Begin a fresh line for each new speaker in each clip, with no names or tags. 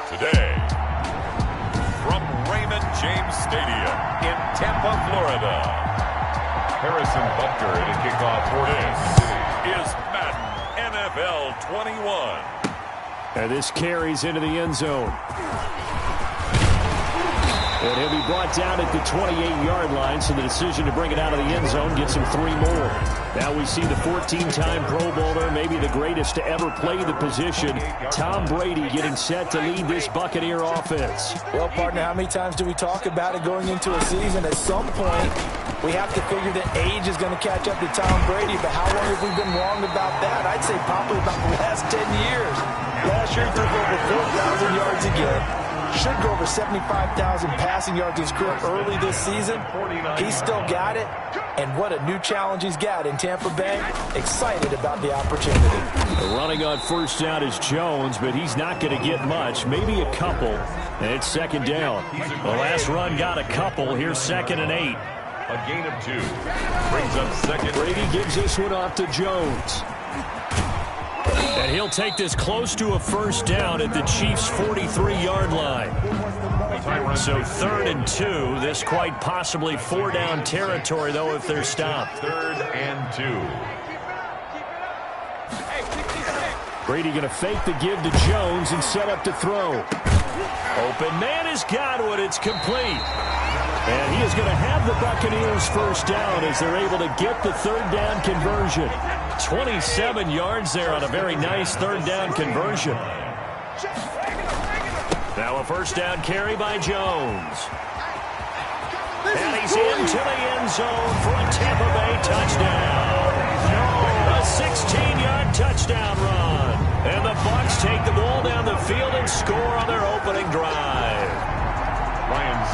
Today, from Raymond James Stadium in Tampa, Florida, Harrison Butker to kick off for this is Madden NFL 21.
And this carries into the end zone. And he'll be brought down at the 28-yard line, so the decision to bring it out of the end zone gets him 3 more. Now we see the 14-time Pro Bowler, maybe the greatest to ever play the position, Tom Brady, getting set to lead this Buccaneer offense.
Well, partner, how many times do we talk about it going into a season? At some point, we have to figure that age is going to catch up to Tom Brady, but how long have we been wrong about that? I'd say probably about the last 10 years. Last year, he threw over 4,000 yards again. Should go over 75,000 passing yards in his career early this season. He's still got it, and what a new challenge he's got in Tampa Bay. Excited about the opportunity.
Running on first down is Jones, but he's not going to get much, maybe a couple, and it's second down. The last run got a couple. Here's 2nd and 8.
A gain of 2 brings up second.
Brady gives this one off to Jones. And he'll take this close to a first down at the Chiefs' 43-yard line. So 3rd and 2. This quite possibly 4-down territory, though, if they're stopped.
3rd and 2.
Brady going to fake the give to Jones and set up to throw. Open man is Godwin. It's complete. And he is going to have the Buccaneers first down as they're able to get the 3rd down conversion. 27 yards there on a very nice 3rd down conversion. Now a first down carry by Jones. And he's into the end zone for a Tampa Bay touchdown. A 16-yard touchdown run. And the Bucs take the ball down the field and score on their opening drive.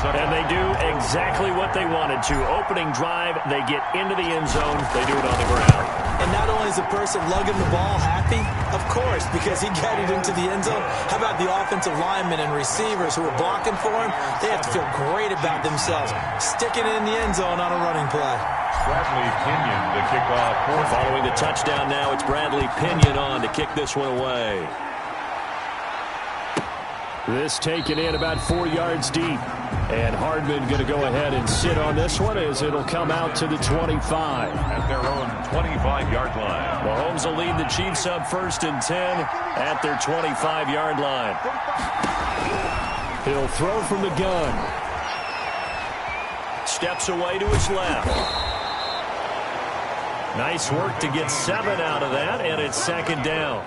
And they do exactly what they wanted to. Opening drive, they get into the end zone. They do it on the ground.
And not only is the person lugging the ball happy, of course, because he got it into the end zone. How about the offensive linemen and receivers who are blocking for him? They have to feel great about themselves, sticking it in the end zone on a running play.
Bradley Pinion, the kickoff.
Following the touchdown now, it's Bradley Pinion on to kick this one away. This taken in about 4 yards deep. And Hardman going to go ahead and sit on this one as it'll come out to the 25.
At their own 25-yard line.
Mahomes will lead the Chiefs up 1st and 10 at their 25-yard line. He'll throw from the gun. Steps away to his left. Nice work to get 7 out of that, and it's 2nd down.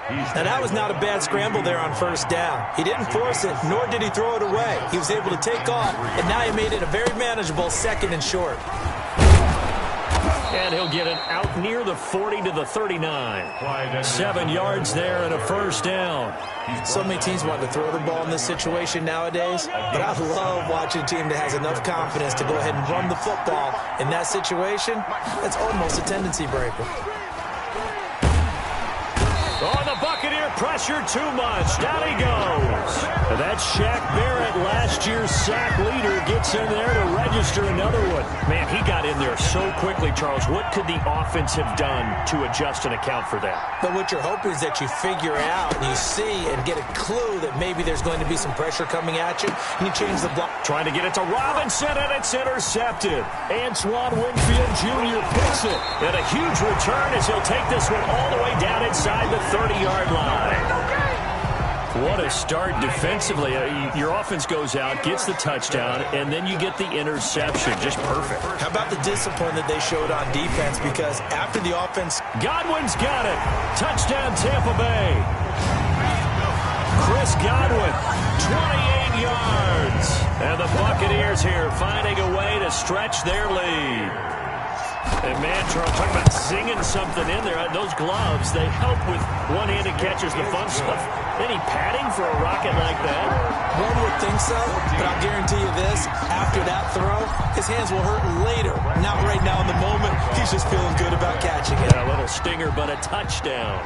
Now, that was not a bad scramble there on first down. He didn't force it, nor did he throw it away. He was able to take off, and now he made it a very manageable 2nd and short.
And he'll get it out near the 40 to the 39. 7 yards there and a first down.
So many teams want to throw the ball in this situation nowadays, but I love watching a team that has enough confidence to go ahead and run the football. In that situation, that's almost a tendency breaker.
Oh, the Buccaneer pressure too much. Down he goes. And that's Shaq Barrett, last year's sack leader, gets in there to register another one. Man, he got in there so quickly, Charles. What could the offense have done to adjust and account for that?
But what you're hoping is that you figure out and you see and get a clue that maybe there's going to be some pressure coming at you, and you change the block.
Trying to get it to Robinson, and it's intercepted. Antoine Winfield Jr. picks it. And a huge return as he'll take this one all the way down inside the 30-yard line. What a start defensively. Your offense goes out, gets the touchdown, and then you get the interception. Just perfect.
How about the discipline that they showed on defense? Because after the offense...
Godwin's got it. Touchdown, Tampa Bay. Chris Godwin, 28 yards. And the Buccaneers here finding a way to stretch their lead. And, man, Charles, talking about singing something in there. Those gloves, they help with one-handed catches, the fun stuff. Any padding for a rocket like that?
One would think so, but I'll guarantee you this. After that throw, his hands will hurt later. Not right now in the moment. He's just feeling good about catching it.
Yeah, a little stinger, but a touchdown.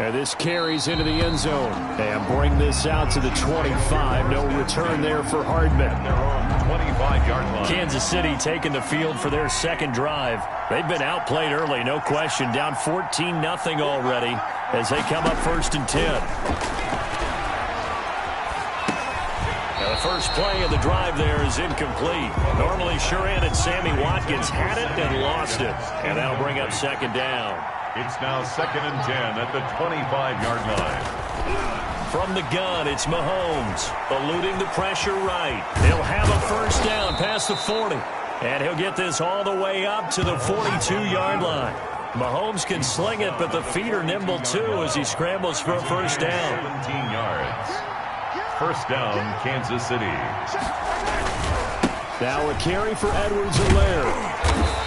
And this carries into the end zone. And bring this out to the 25. No return there for Hardman.
Their own 25-yard line.
Kansas City taking the field for their second drive. They've been outplayed early, no question. Down 14-0 already as they come up 1st and 10. Now, the first play of the drive there is incomplete. Normally sure-handed Sammy Watkins had it and lost it. And that'll bring up second down.
It's now 2nd and 10 at the 25-yard line.
From the gun, it's Mahomes, eluding the pressure right. He'll have a first down past the 40. And he'll get this all the way up to the 42-yard line. Mahomes can sling it, but the feet are nimble, too, as he scrambles for a first down.
17 yards. First down, Kansas City.
Now a carry for Edwards-Helaire.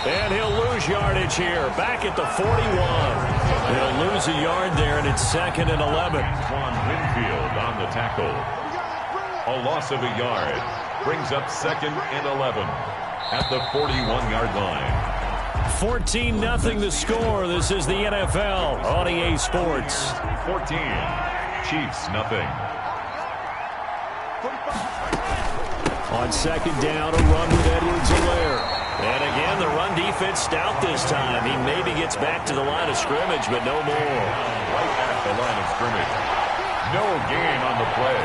And he'll lose yardage here, back at the 41. He'll lose a yard there, and it's 2nd and 11.
Juan Winfield on the tackle. A loss of a yard brings up 2nd and 11 at the 41-yard line.
14-0 the score. This is the NFL on EA Sports.
14, Chiefs nothing.
On second down, a run with Edwards-Helaire. And again, the run defense stout this time. He maybe gets back to the line of scrimmage, but no more.
Right at the line of scrimmage. No gain on the play.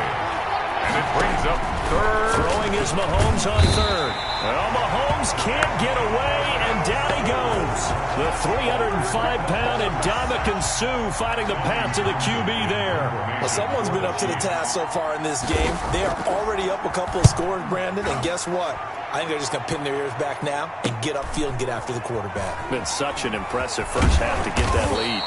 And it brings up third.
Throwing is Mahomes on third. Well, Mahomes can't get away, and down he goes. The 305-pound Ndamukong Suh fighting the path to the QB there.
Well, someone's been up to the task so far in this game. They are already up a couple of scores, Brandon, and guess what? I think they're just going to pin their ears back now and get upfield and get after the quarterback.
Been such an impressive first half to get that lead.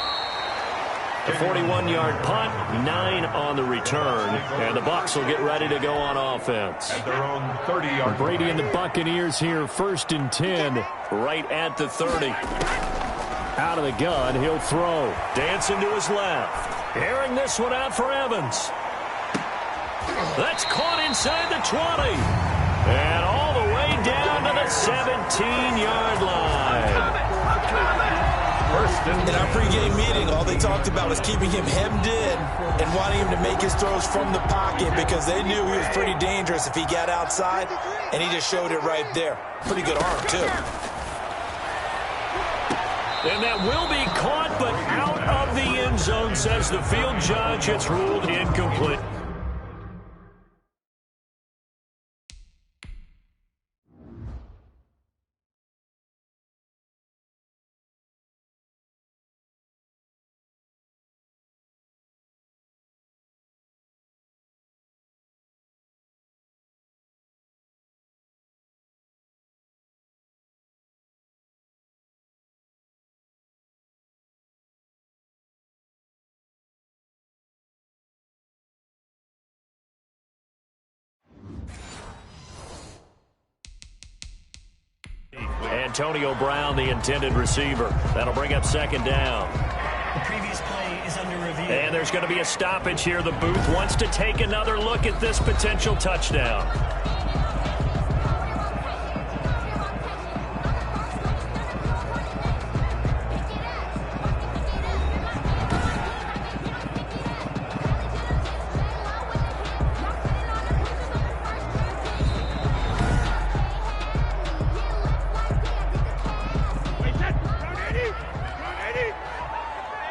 The 41-yard punt, 9 on the return, and the Bucs will get ready to go on offense.
At their own 30-yard.
Brady and the Buccaneers here, 1st and 10, right at the 30. Out of the gun, he'll throw. Dancing to his left. Airing this one out for Evans. That's caught inside the 20. And all the way down to the 17-yard line.
In our pregame meeting, all they talked about was keeping him hemmed in and wanting him to make his throws from the pocket because they knew he was pretty dangerous if he got outside, and he just showed it right there. Pretty good arm, too.
And that will be caught, but out of the end zone, says the field judge. It's ruled incomplete. Antonio Brown, the intended receiver. That'll bring up second down.
The previous play is under review.
And there's going to be a stoppage here. The booth wants to take another look at this potential touchdown.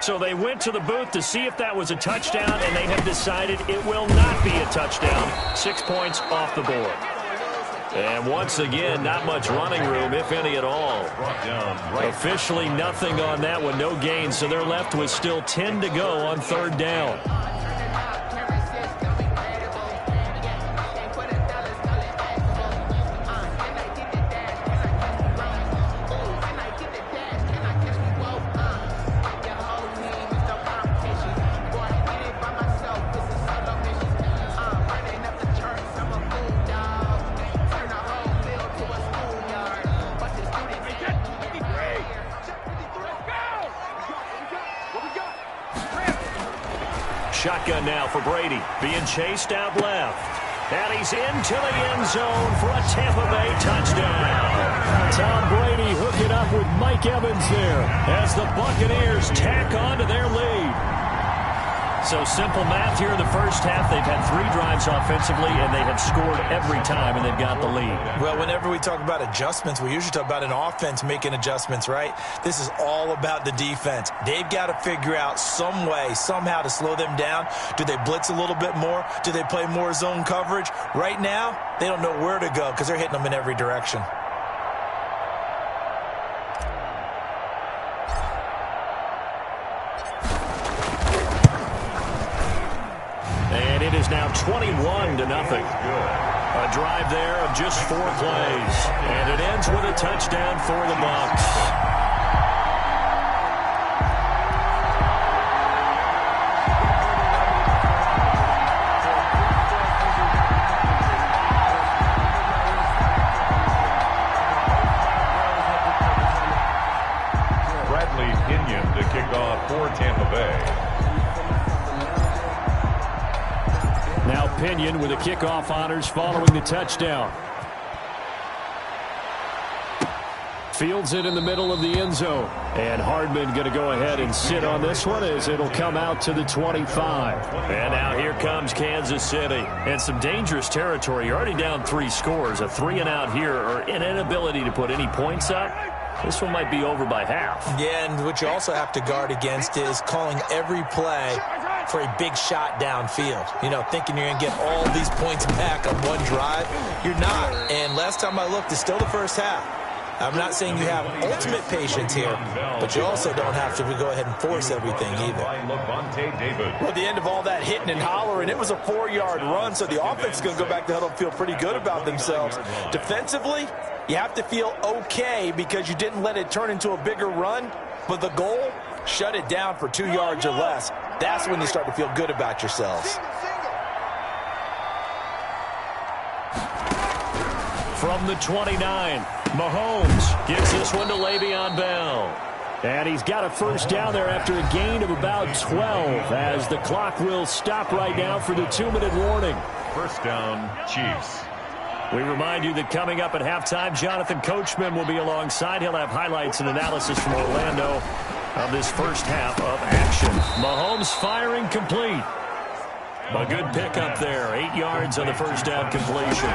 So they went to the booth to see if that was a touchdown, and they have decided it will not be a touchdown. 6 points off the board. And once again, not much running room, if any at all. Officially nothing on that one, no gain, so they're left with still 10 to go on third down. Shotgun now for Brady, being chased out left. And he's into the end zone for a Tampa Bay touchdown. Tom Brady hooking up with Mike Evans there as the Buccaneers tack on to their lead. So simple math here in the first half. They've had 3 drives offensively, and they have scored every time, and they've got the lead.
Well, whenever we talk about adjustments, we usually talk about an offense making adjustments, right? This is all about the defense. They've got to figure out some way, somehow to slow them down. Do they blitz a little bit more? Do they play more zone coverage? Right now, they don't know where to go because they're hitting them in every direction.
And it is now 21-0. A drive there of just 4 plays. And it ends with a touchdown for the Bucs.
To kick off for Tampa Bay.
Now Pinion with the kickoff honors following the touchdown. Fields it in the middle of the end zone. And Hardman going to go ahead and sit on this one as it'll come out to the 25. And now here comes Kansas City. And some dangerous territory. You're already down 3 scores. A 3-and-out here, or an inability to put any points up. This one might be over by half. Yeah, and what you also have to guard against is calling every play for a big shot downfield. You know, thinking you're going to get all these points back on one drive. You're not. And last time I looked, it's still the first half. I'm not saying you have ultimate patience here, but you also don't have to go ahead and force everything either.
Well, at the end of all that hitting and hollering, it was a 4-yard run, so the offense is going to go back to huddle and feel pretty good about themselves. Defensively, you have to feel okay because you didn't let it turn into a bigger run, but the goal, shut it down for 2 yards or less. That's when you start to feel good about yourselves.
From the 29, Mahomes gives this one to Le'Veon Bell. And he's got a first down there after a gain of about 12 as the clock will stop right now for the 2-minute warning.
First down, Chiefs.
We remind you that coming up at halftime, Jonathan Coachman will be alongside. He'll have highlights and analysis from Orlando of this first half of action. Mahomes firing complete. A good pickup there. 8 yards on the first down completion.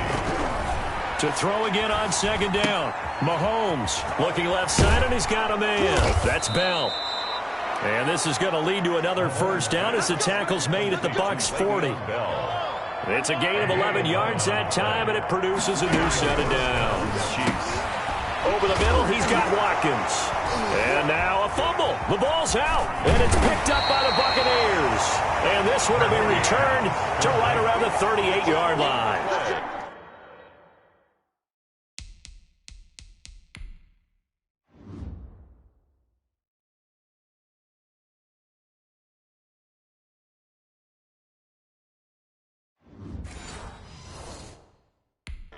To throw again on second down. Mahomes looking left side, and he's got a man. That's Bell. And this is going to lead to another first down as the tackle's made at the Bucs 40. It's a gain of 11 yards that time, and it produces a new set of downs. Over the middle, he's got Watkins. And now a fumble. The ball's out, and it's picked up by the Buccaneers. And this one will be returned to right around the 38-yard line.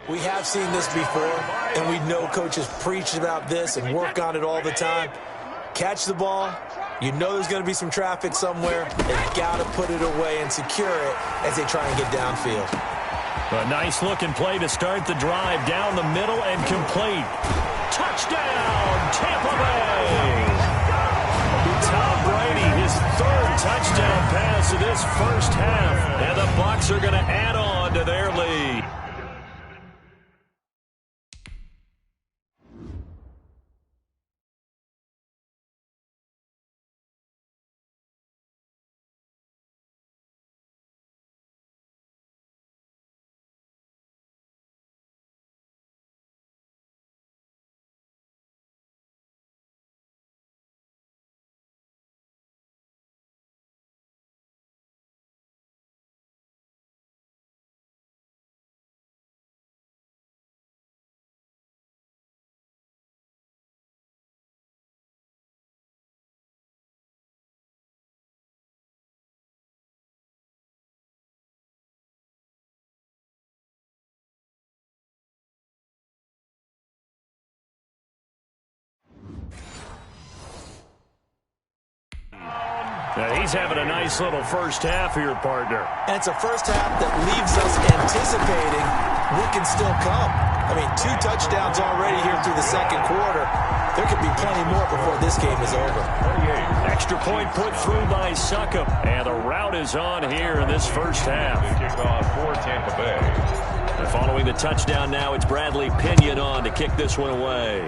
We have seen this before, and we know coaches preach about this and work on it all the time. Catch the ball. You know there's going to be some traffic somewhere. They've got to put it away and secure it as they try and get downfield.
A nice-looking play to start the drive down the middle and complete. Touchdown, Tampa Bay! Tom Brady, his 3rd touchdown pass of this first half, and the Bucs are going to add on to their lead. Now he's having a nice little first half here, partner.
And it's a first half that leaves us anticipating what can still come. I mean, 2 touchdowns already here through the second quarter. There could be plenty more before this game is over.
Extra point put through by Succop. And the rout is on here in this first half.
Kickoff for Tampa Bay.
And following the touchdown now, it's Bradley Pinion on to kick this one away.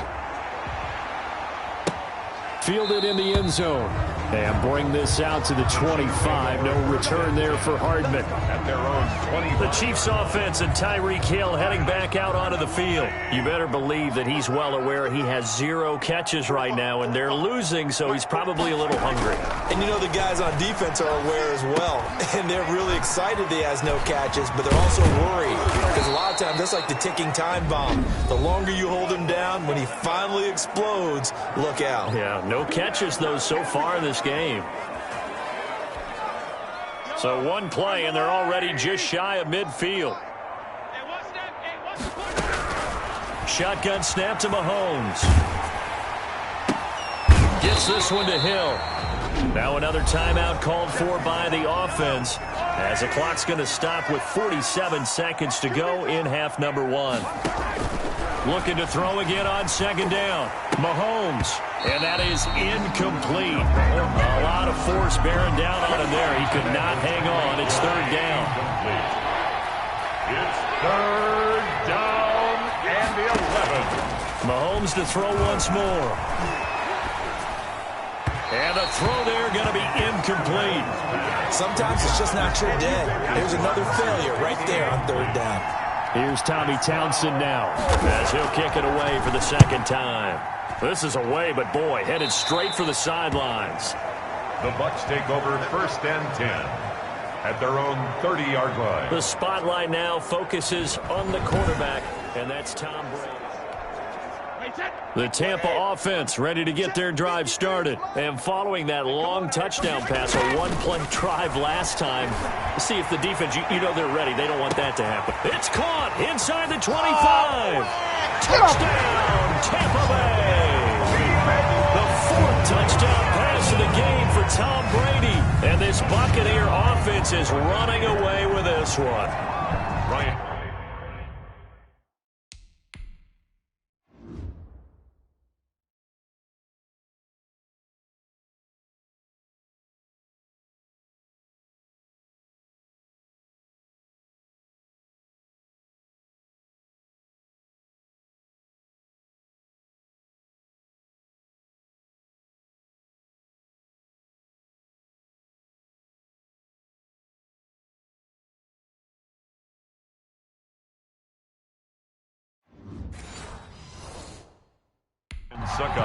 Fielded in the end zone. And bring this out to the 25. No return there for Hardman.
At their own 20.
The Chiefs offense and Tyreek Hill heading back out onto the field. You better believe that he's well aware he has 0 catches right now, and they're losing, so he's probably a little hungry.
And you know the guys on defense are aware as well. And they're really excited he has no catches, but they're also worried. Because a lot of times that's like the ticking time bomb. The longer you hold him down, when he finally explodes, look out.
Yeah, no catches, though, so far in this game. So one play, and they're already just shy of midfield. Shotgun snap to Mahomes. Gets this one to Hill. Now another timeout called for by the offense, as the clock's going to stop with 47 seconds to go in half number 1. Looking to throw again on second down. Mahomes. And that is incomplete. A lot of force bearing down on him there. He could not hang on. It's third down.
It's third down and the 11.
Mahomes to throw once more. And the throw there going to be incomplete.
Sometimes it's just not your day. There's another failure right there on third down.
Here's Tommy Townsend now, as he'll kick it away for the second time. This is away, but boy, headed straight for the sidelines.
The Bucs take over first and 10 at their own 30-yard line.
The spotlight now focuses on the quarterback, and that's Tom Brady. The Tampa offense ready to get their drive started. And following that long touchdown pass, a one-play drive last time, see if the defense, you know they're ready. They don't want that to happen. It's caught inside the 25. Touchdown, Tampa Bay. The 4th touchdown pass of the game for Tom Brady. And this Buccaneer offense is running away with this one.
Ryan.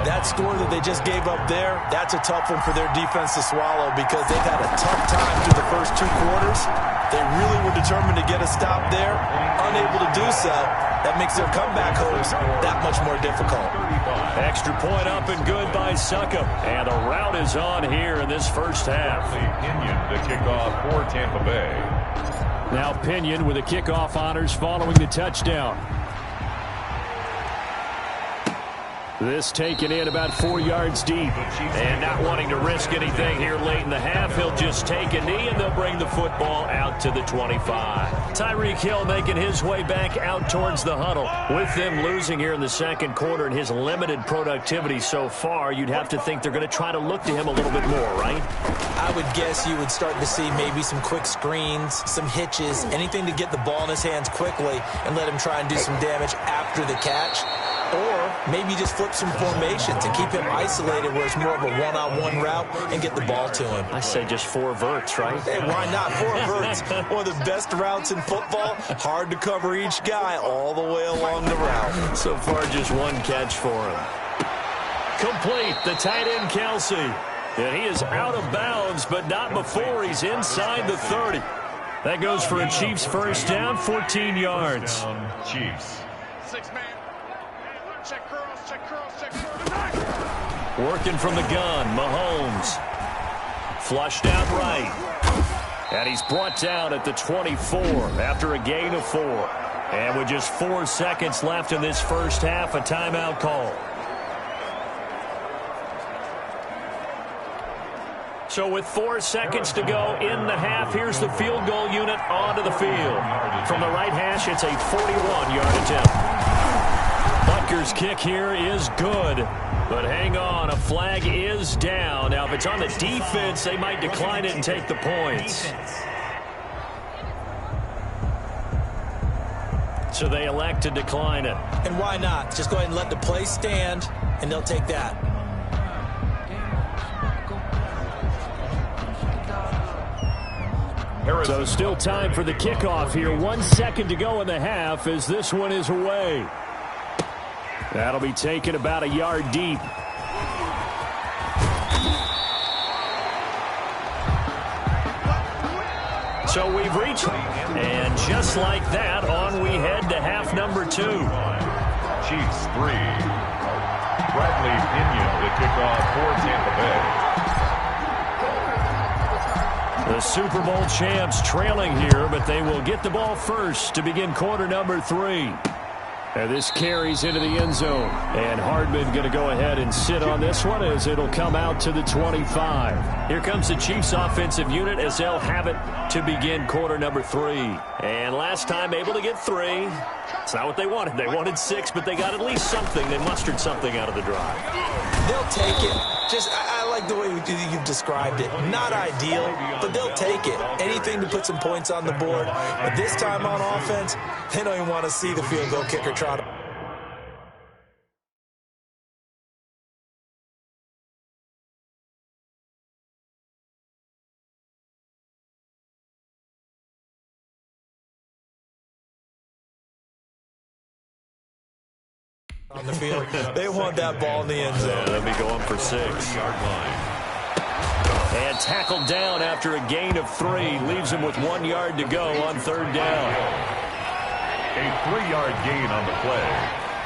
That score that they just gave up there, that's a tough one for their defense to swallow because they've had a tough time through the first 2 quarters. They really were determined to get a stop there, unable to do so. That makes their comeback hopes that much more difficult.
Extra point up and good by Succop. And the rout is on here in this first half.
Pinion to kick off for Tampa Bay.
Now Pinion with the kickoff honors following the touchdown. This taken in about 4 yards deep. And not wanting to risk anything here late in the half, he'll just take a knee and they'll bring the football out to the 25. Tyreek Hill making his way back out towards the huddle. With them losing here in the second quarter and his limited productivity so far, you'd have to think they're going to try to look to him a little bit more, right?
I would guess you would start to see maybe some quick screens, some hitches, anything to get the ball in his hands quickly and let him try and do some damage after the catch. Or maybe just flip some formations and keep him isolated where it's more of a one-on-one route and get the ball to him.
I say just 4 verts, right?
Hey, why not? 4 verts. One of the best routes in football. Hard to cover each guy all the way along the route.
So far, just 1 catch for him. Complete, the tight end, Kelsey. And he is out of bounds, but not before he's inside the 30. That goes for a Chiefs first down, 14 yards.
Chiefs.
6-man. Check curls, check curls, check curls.
Working from the gun, Mahomes. Flushed out right. And he's brought down at the 24 after a gain of 4. And with just 4 seconds left in this first half, a timeout call. So with 4 seconds to go in the half, here's the field goal unit onto the field. From the right hash, it's a 41-yard attempt. Butker's kick here is good. But hang on, a flag is down. Now, if it's on the defense, they might decline it and take the points. So they elect to decline it.
And why not? Just go ahead and let the play stand, and they'll take that.
So still time for the kickoff here. 1 second to go in the half as this one is away. That'll be taken about a yard deep. So we've reached, and just like that, on we head to half number 2.
Chiefs 3. Bradley Pinion, the kickoff for Tampa Bay.
The Super Bowl champs trailing here, but they will get the ball first to begin quarter number 3. And this carries into the end zone. And Hardman going to go ahead and sit on this one as it'll come out to the 25. Here comes the Chiefs offensive unit as they'll have it to begin quarter number 3. And last time able to get 3. It's not what they wanted. They wanted 6, but they got at least something. They mustered something out of the drive.
They'll take it. I like the way you've described it. Not ideal, but they'll take it. Anything to put some points on the board. But this time on offense, they don't even want to see the field goal kicker try to. On the field. They want that ball in the end zone.
Yeah, they'll be going for 6. And tackled down after a gain of 3. Leaves him with 1 yard to go on third down.
A 3-yard gain on the play.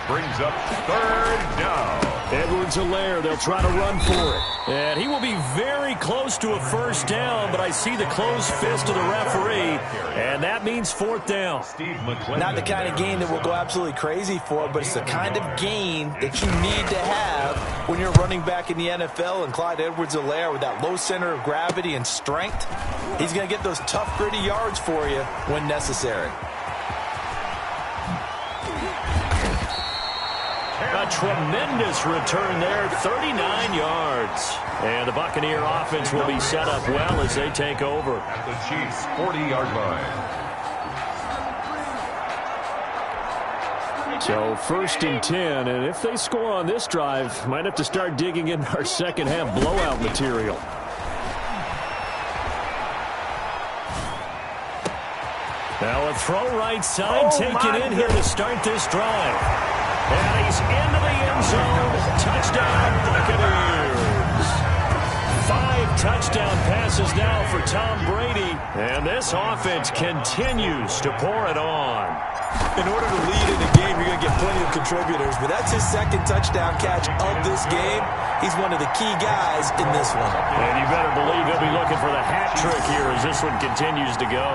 Brings up third down.
Edwards-Helaire, they'll try to run for it. And he will be very close to a first down, but I see the closed fist of the referee, and that means 4th down.
Not the kind of gain that we'll go absolutely crazy for, but it's the kind of gain that you need to have when you're running back in the NFL. And Clyde Edwards-Helaire, with that low center of gravity and strength, he's going to get those tough, gritty yards for you when necessary.
A tremendous return there, 39 yards. And the Buccaneer offense will be set up well as they take over.
At the Chiefs' 40-yard line.
So 1st and 10, and if they score on this drive, might have to start digging in our second half blowout material. Now a throw right side taken in here to start this drive. And he's into the end zone. Touchdown, Buccaneers. 5 touchdown passes now for Tom Brady. And this offense continues to pour it on.
In order to lead in a game, you're going to get plenty of contributors. But that's his 2nd touchdown catch of this game. He's one of the key guys in this one.
And you better believe he'll be looking for the hat trick here as this one continues to go.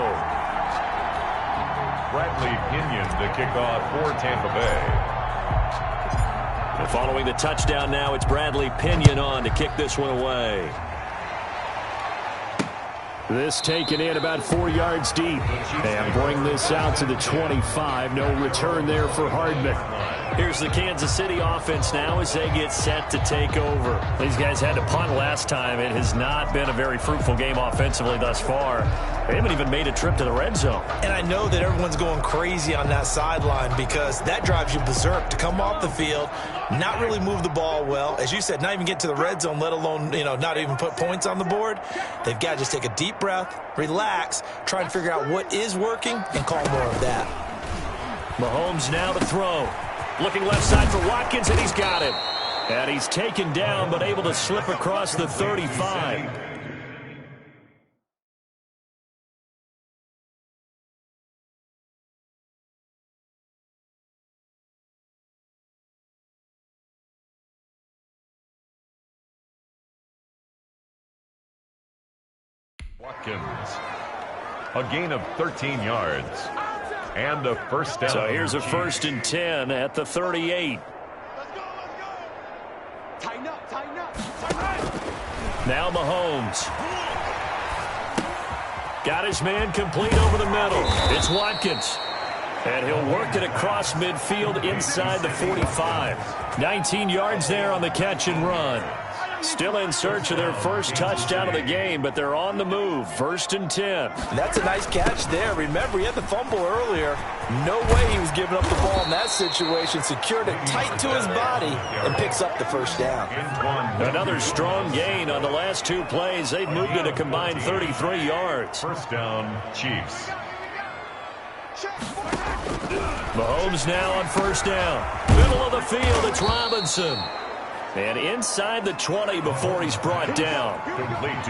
Bradley Pinion, the kickoff for Tampa Bay.
And following the touchdown now, it's Bradley Pinion on to kick this one away. This taken in about 4 yards deep. And bring this out to the 25. No return there for Hardman. Here's the Kansas City offense now as they get set to take over. These guys had to punt last time. It has not been a very fruitful game offensively thus far. They haven't even made a trip to the red zone.
And I know that everyone's going crazy on that sideline because that drives you berserk to come off the field, not really move the ball well. As you said, not even get to the red zone, let alone, not even put points on the board. They've got to just take a deep breath, relax, try and figure out what is working, and call more of that.
Mahomes now to throw. Looking left side for Watkins, and he's got him. And he's taken down, but able to slip across the 35.
Watkins, a gain of 13 yards. And a first down.
So here's a 1st and 10 at the 38.
Let's go. Tighten up.
Now Mahomes. Got his man complete over the middle. It's Watkins. And he'll work it across midfield inside the 45. 19 yards there on the catch and run. Still in search of their first touchdown of the game, but they're on the move. 1st and 10.
That's a nice catch there. Remember, he had the fumble earlier. No way he was giving up the ball in that situation. Secured it tight to his body and picks up the first down.
Another strong gain on the last 2 plays. They've moved it a combined 33 yards.
First down, Chiefs.
Mahomes now on 1st down. Middle of the field, it's Robinson. And inside the 20 before he's brought down.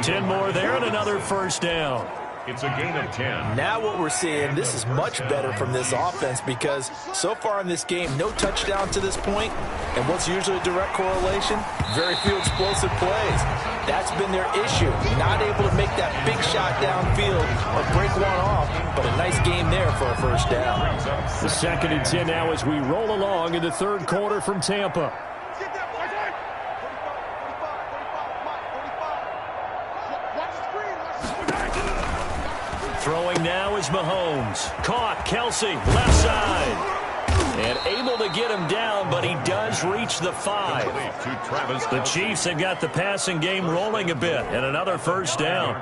10 more there and another 1st down.
It's a gain of 10.
Now what we're seeing, this is much better from this offense because so far in this game, no touchdown to this point. And what's usually a direct correlation? Very few explosive plays. That's been their issue. Not able to make that big shot downfield or break one off, but a nice game there for a 1st down.
The 2nd and 10 now as we roll along in the 3rd quarter from Tampa. Throwing now is Mahomes. Caught, Kelsey, left side. And able to get him down, but he does reach the 5. The Chiefs have got the passing game rolling a bit, and another 1st down.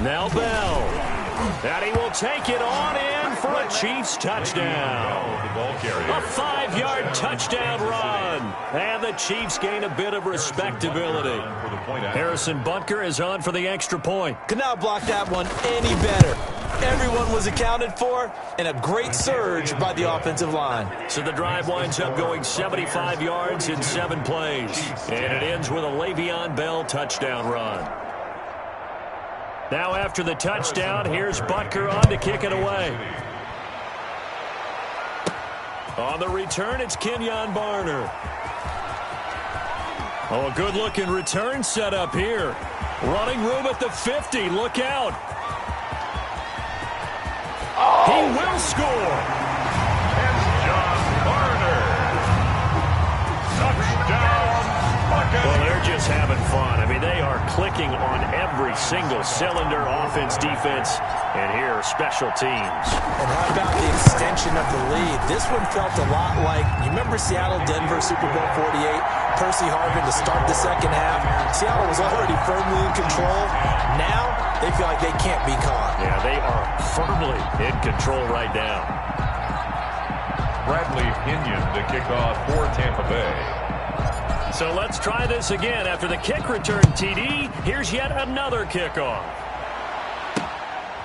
Now Bell. And he will take it on in for a Chiefs touchdown. A 5-yard touchdown run. And the Chiefs gain a bit of respectability. Harrison Butker is on for the extra point.
Could not block that one any better. Everyone was accounted for, and a great surge by the offensive line.
So the drive winds up going 75 yards in 7 plays. And it ends with a Le'Veon Bell touchdown run. Now after the touchdown, here's Butker on to kick it away. On the return, it's Kenyon Barner. Oh, a good-looking return set up here. Running room at the 50. Look out. He will score.
And John Barner. Touchdown, Buccaneers.
Well, they're just having fun. I mean, they are clicking on every single cylinder, offense, defense, and here, special teams.
And how about the extension of the lead? This one felt a lot like, you remember Seattle-Denver Super Bowl 48? Percy Harvin to start the 2nd half. Seattle was already firmly in control. Now, they feel like they can't be caught.
Yeah, they are firmly in control right now.
Bradley Pinion to kick off for Tampa Bay.
So let's try this again. After the kick return TD, here's yet another kickoff.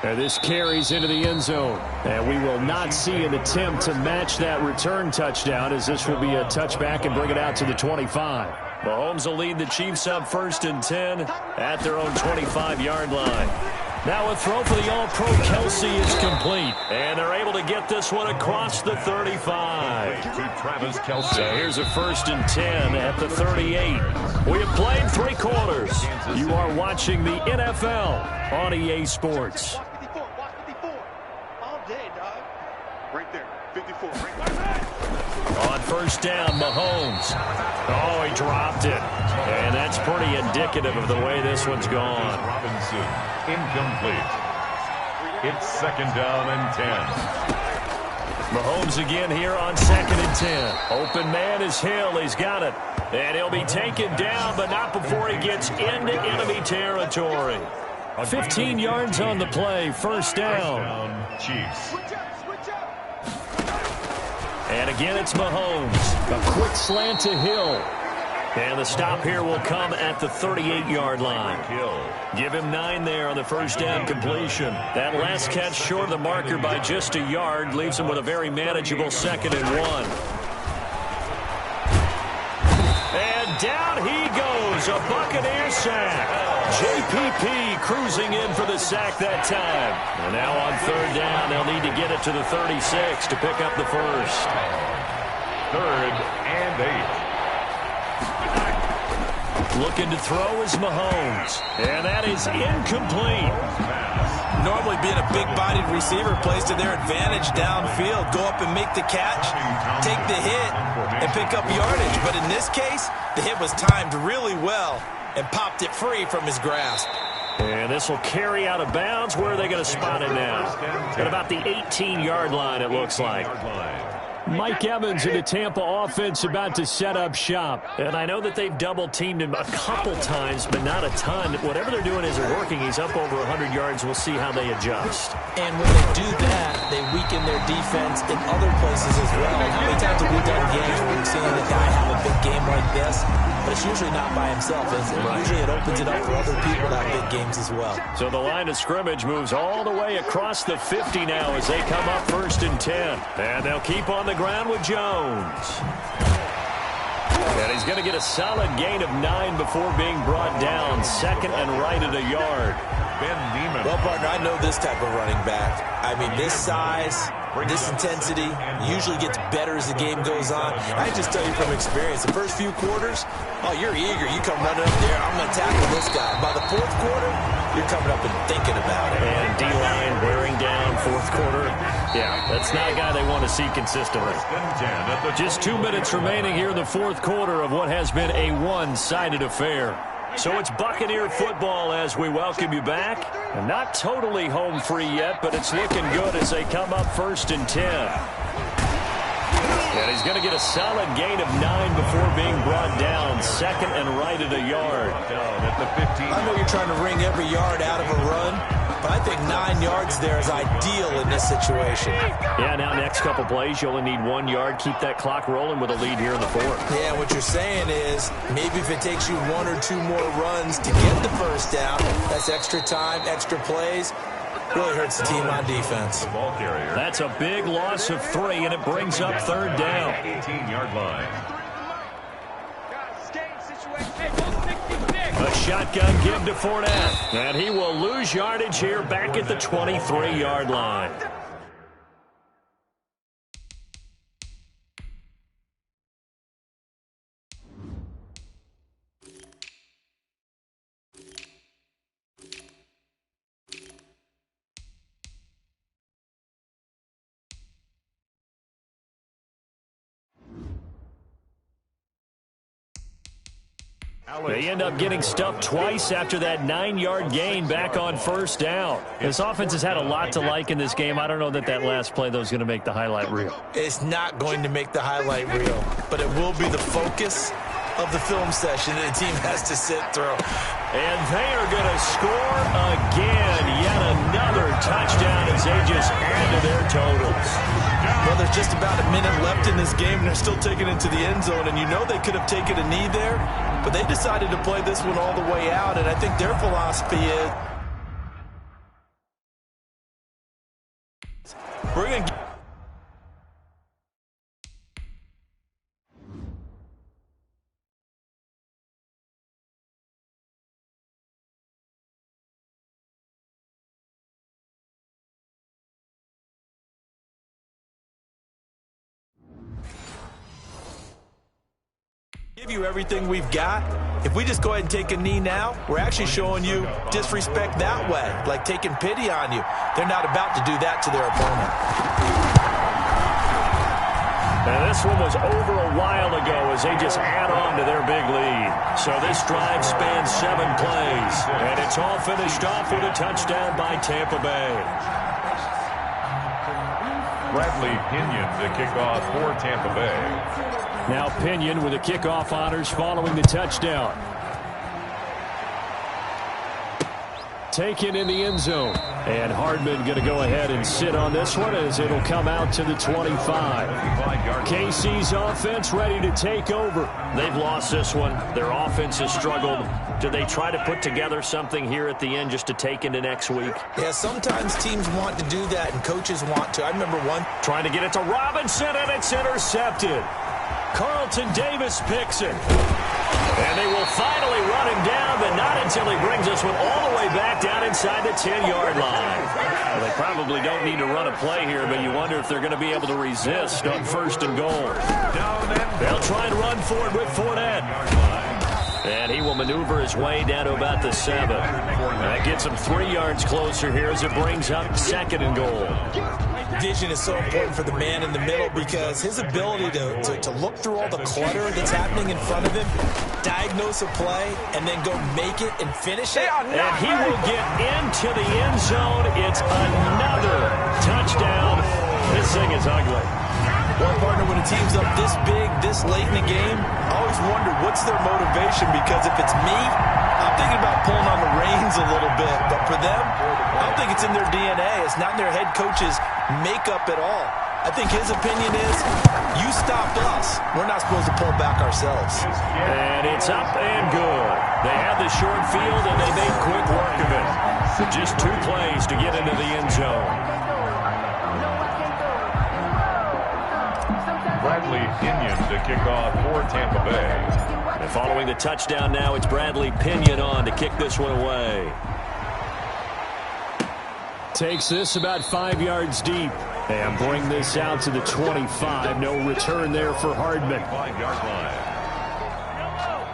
And this carries into the end zone. And we will not see an attempt to match that return touchdown, as this will be a touchback and bring it out to the 25. Mahomes will lead the Chiefs up 1st and 10 at their own 25-yard line. Now a throw for the All-Pro Kelsey is complete. And they're able to get this one across the 35.
To Travis Kelsey.
So here's a 1st and 10 at the 38. We have played 3 quarters. You are watching the NFL on EA Sports.
Right there, 54.
On 1st down, Mahomes. Oh, he dropped it. And that's pretty indicative of the way this one's gone.
Robinson, incomplete. It's 2nd down and 10.
Mahomes again here on 2nd and 10. Open man is Hill. He's got it. And he'll be taken down, but not before he gets into enemy territory. 15 yards on the play, 1st down.
Chiefs.
And again, it's Mahomes. A quick slant to Hill. And the stop here will come at the 38-yard line. Give him 9 there on the 1st down completion. That last catch short of the marker by just a yard leaves him with a very manageable 2nd and 1. And down he goes, a Buccaneer sack. JPP cruising in for the sack that time. And now on 3rd down, they'll need to get it to the 36 to pick up the 1st.
3rd and 8.
Looking to throw is Mahomes. And that is incomplete.
Normally being a big-bodied receiver plays to their advantage downfield. Go up and make the catch, take the hit, and pick up yardage. But in this case, the hit was timed really well. and popped it free from his grasp.
And this will carry out of bounds. Where are they going to spot it now? At about the 18-yard line, it looks like.
Mike Evans in the Tampa offense about to set up shop.
And I know that they've double-teamed him a couple times, but not a ton. Whatever they're doing isn't working. He's up over 100 yards. We'll see how they adjust.
And when they do that, they weaken their defense in other places as well. How many times have we done games where we've seen the guy have a big game like this? But it's usually not by himself, is it? Right. Usually it opens it up for other people to have big games as well.
So the line of scrimmage moves all the way across the 50 now as they come up 1st and 10. And they'll keep on the ground with Jones. And he's going to get a solid gain of 9 before being brought down. 2nd and right at a yard.
Well, partner, I know this type of running back. I mean, this size, this intensity usually gets better as the game goes on. I can just tell you from experience, the first few quarters, oh, you're eager. You come running up there, I'm going to tackle this guy. By the 4th quarter, you're coming up and thinking about it.
And D-line wearing down 4th quarter. Yeah, that's not a guy they want to see consistently. Just 2 minutes remaining here in the 4th quarter of what has been a one-sided affair. So it's Buccaneer football as we welcome you back. And not totally home free yet, but it's looking good as they come up 1st and 10. And he's going to get a solid gain of 9 before being brought down. 2nd and right at a yard.
I know you're trying to wring every yard out of a run, but I think 9 yards there is ideal in this situation.
Yeah, now next couple plays, you only need 1 yard. Keep that clock rolling with a lead here in the 4th.
Yeah, what you're saying is maybe if it takes you 1 or 2 more runs to get the first down, that's extra time, extra plays. Really hurts the team on defense.
That's a big loss of 3, and it brings up 3rd down.
18-yard line.
A shotgun give to Fournette. And he will lose yardage here back at the 23-yard line. They end up getting stuffed twice after that 9-yard gain back on 1st down. This offense has had a lot to like in this game. I don't know that last play, though, is going to make the highlight reel.
It's not going to make the highlight reel, but it will be the focus of the film session that the team has to sit through.
And they are going to score again. Yet another touchdown as they just add to their totals.
Well, there's just about a minute left in this game, and they're still taking it to the end zone. And you know they could have taken a knee there, but they decided to play this one all the way out. And I think their philosophy is bring a give you everything we've got. If we just go ahead and take a knee now, we're actually showing you disrespect that way, like taking pity on you. They're not about to do that to their opponent.
And this one was over a while ago as they just add on to their big lead. So this drive spans 7 plays, and it's all finished off with a touchdown by Tampa Bay.
Bradley Pinion to kick off for Tampa Bay.
Now Pinion with the kickoff honors following the touchdown. Taken in the end zone. And Hardman going to go ahead and sit on this one as it'll come out to the 25. KC's offense ready to take over.
They've lost this one. Their offense has struggled. Do they try to put together something here at the end just to take into next week?
Yeah, sometimes teams want to do that and coaches want to. I remember one
trying to get it to Robinson, and it's intercepted. Carlton Davis picks it. And they will finally run him down, but not until he brings this one all the way back down inside the 10-yard line. Well, they probably don't need to run a play here, but you wonder if they're going to be able to resist on 1st and goal. They'll try and run forward with Fournette. And he will maneuver his way down to about the 7. That gets him 3 yards closer here as it brings up 2nd and goal.
Vision is so important for the man in the middle because his ability to look through all the clutter that's happening in front of him, diagnose a play, and then go make it and finish it.
And he will get into the end zone. It's another touchdown. This thing is ugly.
Well, partner, when a team's up this big, this late in the game, I always wonder what's their motivation, because if it's me, I'm thinking about pulling on the reins a little bit. But for them, I don't think it's in their DNA. It's not in their head coach's makeup at all. I think his opinion is, you stopped us. We're not supposed to pull back ourselves.
And it's up and good. They had the short field, and they made quick work of it. Just 2 plays to get into the end zone.
Bradley Pinion to kick off for Tampa Bay.
And following the touchdown now, it's Bradley Pinion on to kick this one away.
Takes this about 5 yards deep. And bring this out to the 25. No return there for Hardman.
5-yard line.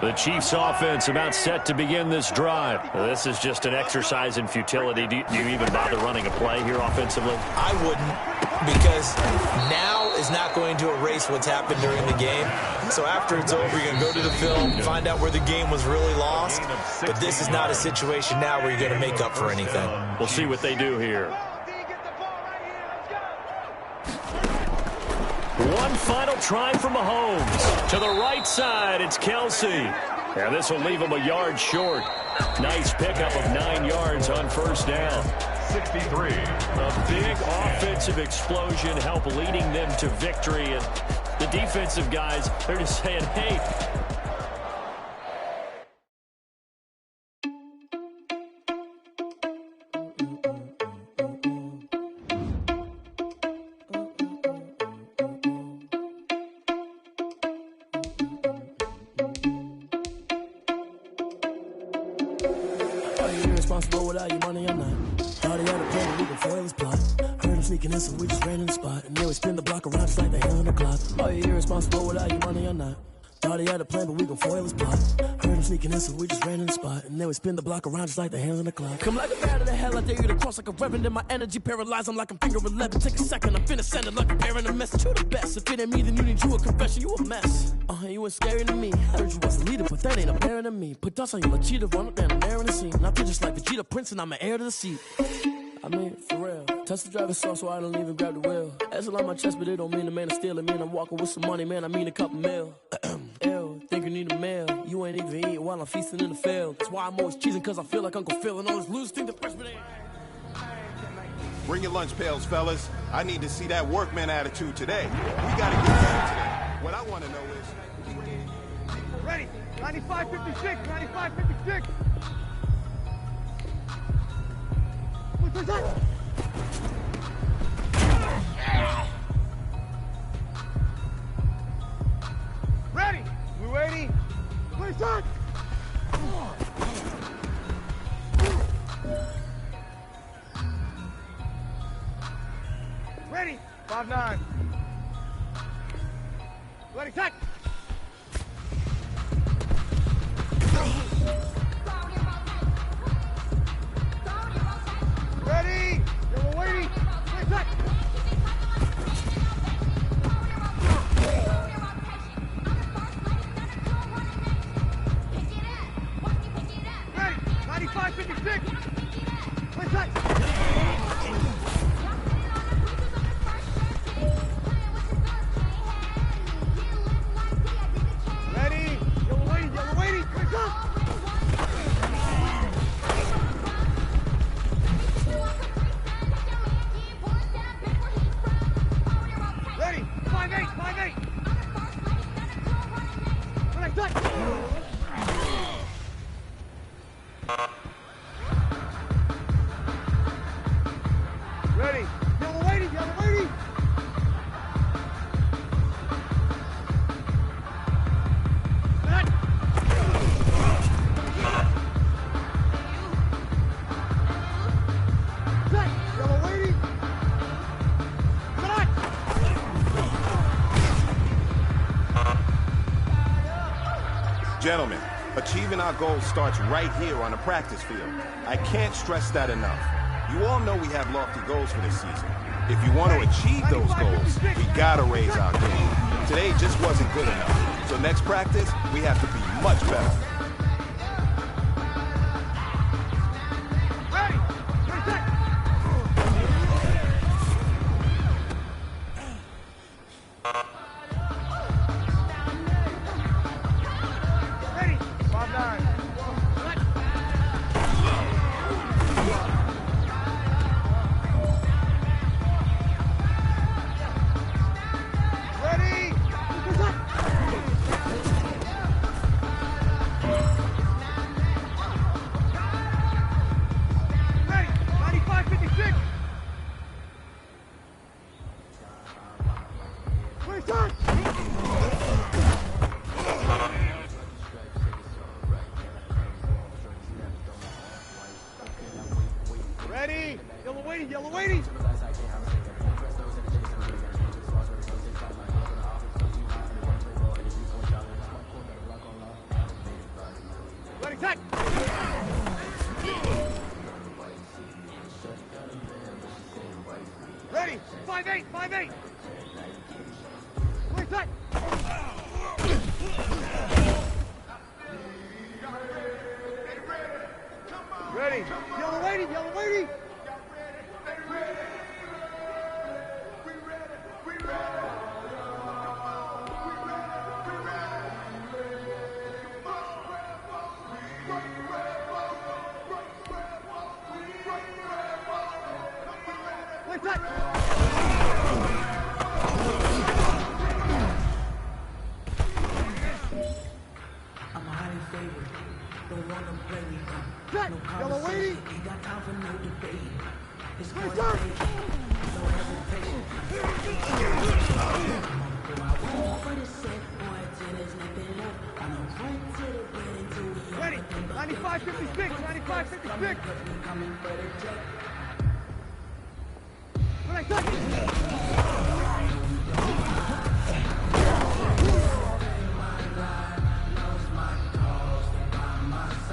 The Chiefs offense about set to begin this drive. This is just an exercise in futility. Do you even bother running a play here offensively?
I wouldn't, because now is not going to erase what's happened during the game. So after it's over, you're going to go to the film, find out where the game was really lost. But this is not a situation now where you're going to make up for anything.
We'll see what they do here. One final try from Mahomes. To the right side, it's Kelsey. And this will leave him a yard short. Nice pickup of 9 yards on first down.
63.
A big offensive explosion helped leading them to victory. And the defensive guys, they're just saying, hey,
without your money, I'm not. Thought he had a plan, we can foil his plot. Heard him sneaking in, so we just ran in the spot. And then we spin the block around just like the hell on the clock. Are you irresponsible without your money, I'm not. Thought he had a plan, but we can foil his plot. Heard him sneaking in, so we just ran in the spot. And then we spin the block around just like the hands on the clock. Come like a bat of the hell, I dare you to cross like a reverend. In my energy paralyzed, I'm like I'm finger 11. Take a second, I'm finna send it like a bearing a message. You the best, if it ain't me, then you need you a confession. You a mess, you ain't scary to me. Heard you was a leader, but that ain't apparent to me. Put dust on you, a cheater, run up down the air in the scene. I feel just like Vegeta Prince, and I'm an heir to the seat. I mean, for real. Touch the driver's soft, so I don't even grab the wheel. That's on my chest, but it don't mean the man is stealing. Man, I'm walking with some money, man, I mean a couple mil. Ew, think you need a meal. You ain't even eating while I'm feasting in the field. That's why I'm always cheesing, cause I feel like Uncle Phil. And all this losers think the freshman ain't.
Bring your lunch pails, fellas. I need to see that workman attitude today. We gotta get better today. What I want to know is...
Ready. 95-56. 95-56. What's that? Ready. We waiting. What is that? Ready. 5-9. Ready, tack. Ready. Yeah, we're waiting. Ready, tack. Ready. 95-56. Ready, tack. Ready. Yellow waiting. Yellow waiting. Yellow waiting.
Gentlemen, achieving our goals starts right here on the practice field. I can't stress that enough. You all know we have lofty goals for this season. If you want to achieve those goals, we gotta raise our game. Today just wasn't good enough. So next practice, we have to be much better.
Ready? Yellow waiting, yellow waiting. Ready, set. Ready, 5-8, 5-8. Ready, set. Ready, yellow waiting, yellow waiting.
I'm highly favored. Don't want to play me.
Set.
No
Yellow waiting.
conversation. Ain't got time for no debate. It's
Ready,
one
set.
station. No hesitation. For the set, boy, till there's nothing left. I'm gonna run to the bed until we
Ready, 95, 56, 95, 56.
coming for the check.
Ready, set.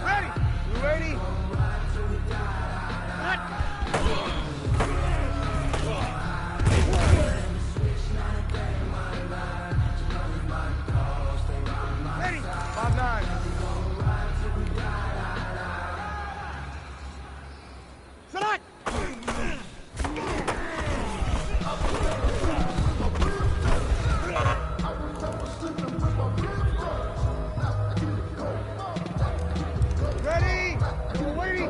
Ready, you ready? Ready, 5-9. Select. Ready? You waiting? Ready?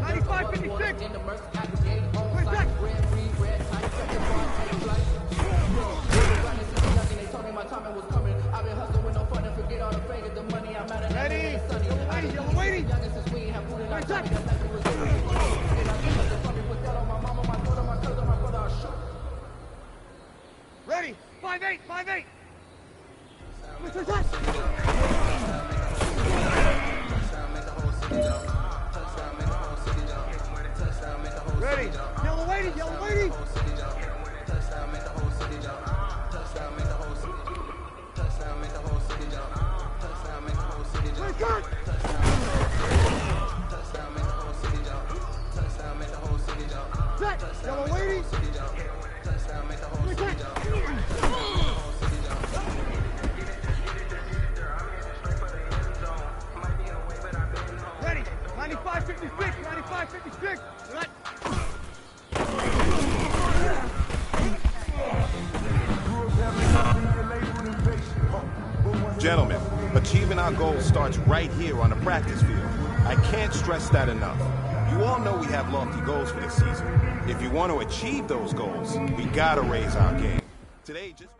95, 56. Ready? Yellow waiting, yellow waiting. Ready, set. Ready? 5-8, 5-8. Mr. Set. Ready? Yellow waiting, yellow waiting. Ready, set. Set. Yellow waiting. Ready, set. Ready? 95, 56, 95, 56. Set.
Gentlemen, achieving our goals starts right here on the practice field. I can't stress that enough. You all know we have lofty goals for this season. If you want to achieve those goals, we gotta raise our game. Today, just...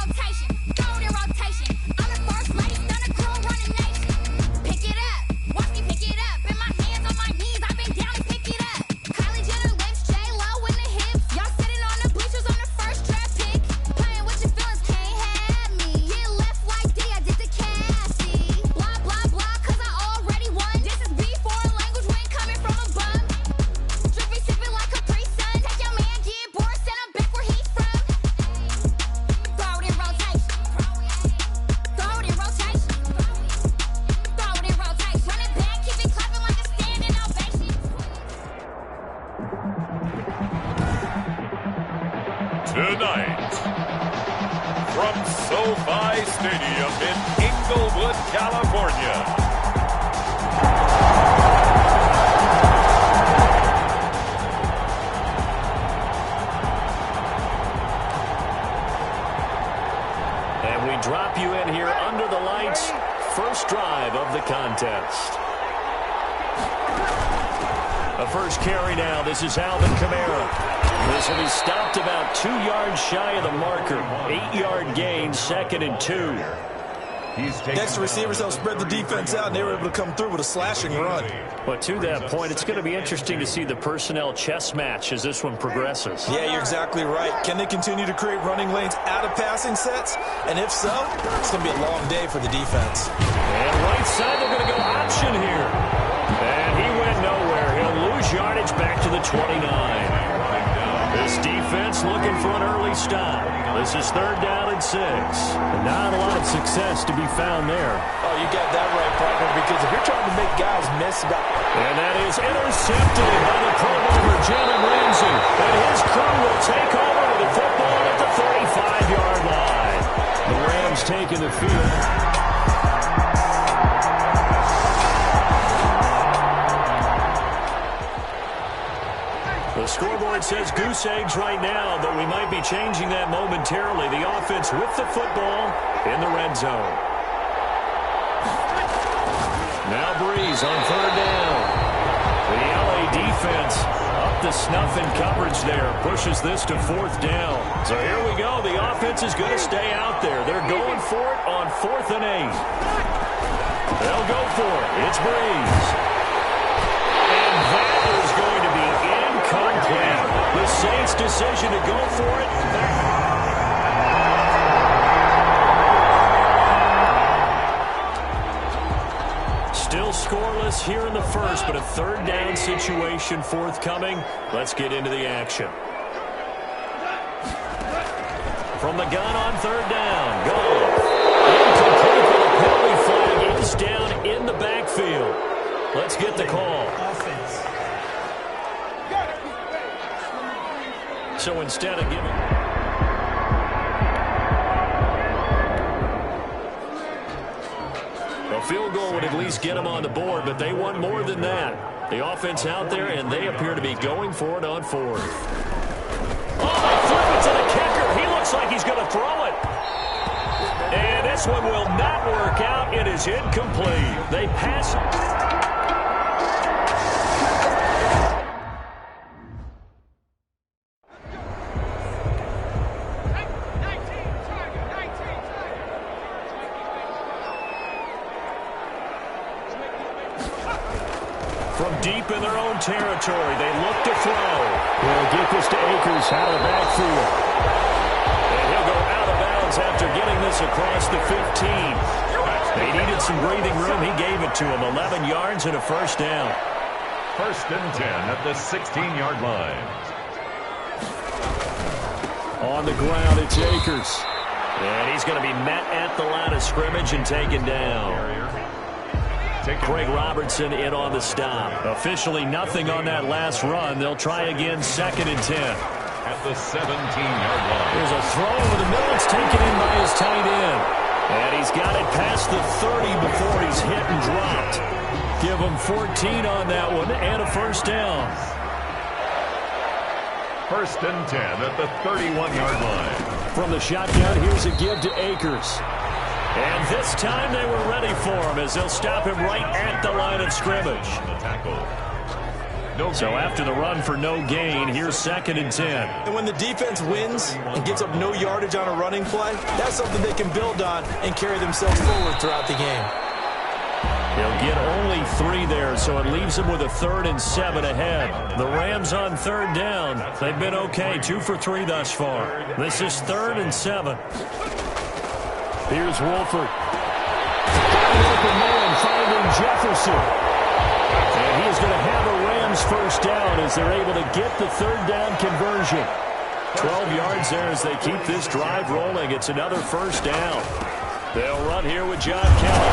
Rotation.
Tonight, from SoFi Stadium in Inglewood, California.
And we drop you in here under the lights. First drive of the contest. A first carry now. This is Alvin Kamara. This will be stopped about 2 yards shy of the marker. 8-yard gain, 2nd and 2.
Next, the receivers helped spread the defense out, and they were able to come through with a slashing run.
But to that point, it's going to be interesting to see the personnel chess match as this one progresses.
Yeah, you're exactly right. Can they continue to create running lanes out of passing sets? And if so, it's going to be a long day for the defense.
And right side, they're going to go option here. And he went nowhere. He'll lose yardage back to the 29. This defense looking for an early stop. This is 3rd down and 6.
Not a lot of success to be found there.
Oh, you got that right, partner, because if you're trying to make guys miss about...
And that is intercepted by the Pro Bowler, Jalen Ramsey. And his crew will take over with the football at the 35-yard line.
The Rams taking the field.
The scoreboard says goose eggs right now, but we might be changing that momentarily. The offense with the football in the red zone. Now Breeze on 3rd down. The LA defense up to snuff in coverage there. Pushes this to 4th down. So here we go. The offense is going to stay out there. They're going for it on 4th and 8. They'll go for it. It's Breeze. And that is going to be incomplete. The Saints' decision to go for it. Still scoreless here in the first, but a 3rd down situation forthcoming. Let's get into the action. From the gun on 3rd down. Go. Incomplete, but a penalty flag is down in the backfield. Let's get the call.
Offense.
So instead of giving... A field goal would at least get them on the board, but they want more than that. The offense out there, and they appear to be going for it on 4th. Oh, they flip it to the kicker. He looks like he's going to throw it. And this one will not work out. It is incomplete. They pass it. From deep in their own territory, they look to throw.
Well, get this to Akers out of the backfield.
And he'll go out of bounds after getting this across the 15. They needed some breathing room. He gave it to him. 11 yards and a 1st down.
1st and 10 at the 16-yard line.
On the ground, it's Akers. And he's going to be met at the line of scrimmage and taken down. Craig Robertson in on the stop. Officially nothing on that last run. They'll try again 2nd and 10.
At the 17-yard line.
There's a throw over the middle. It's taken in by his tight end. And he's got it past the 30 before he's hit and dropped. Give him 14 on that one and a 1st down.
1st and 10 at the 31-yard line.
From the shotgun, here's a give to Akers. And this time they were ready for him as they'll stop him right at the line of scrimmage. So after the run for no gain, here's 2nd and 10.
And when the defense wins and gives up no yardage on a running play, that's something they can build on and carry themselves forward throughout the game.
He'll get only 3 there, so it leaves him with a 3rd and 7 ahead. The Rams on 3rd down. They've been okay, 2 for 3 thus far. This is 3rd and 7.
Here's Wolford. Open man finding Jefferson.
And he's going to have a Rams 1st down as they're able to get the 3rd down conversion. 12 yards there as they keep this drive rolling. It's another 1st down. They'll run here with John Kelly.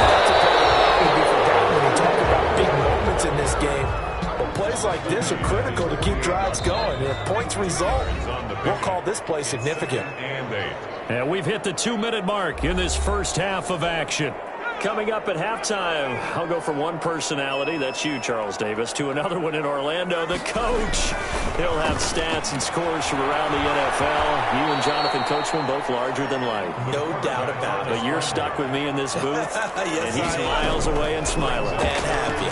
That's a play that would be forgotten when you talk about big moments in this game. But plays like this are critical to keep drives going. If points result, we'll call this play significant.
And we've hit the 2-minute mark in this first half of action. Coming up at halftime, I'll go from one personality, that's you, Charles Davis, to another one in Orlando, the coach. He'll have stats and scores from around the NFL. You and Jonathan Coachman both larger than life.
No doubt about it.
But you're stuck with me in this booth,
yes,
and he's miles away and smiling.
And happy.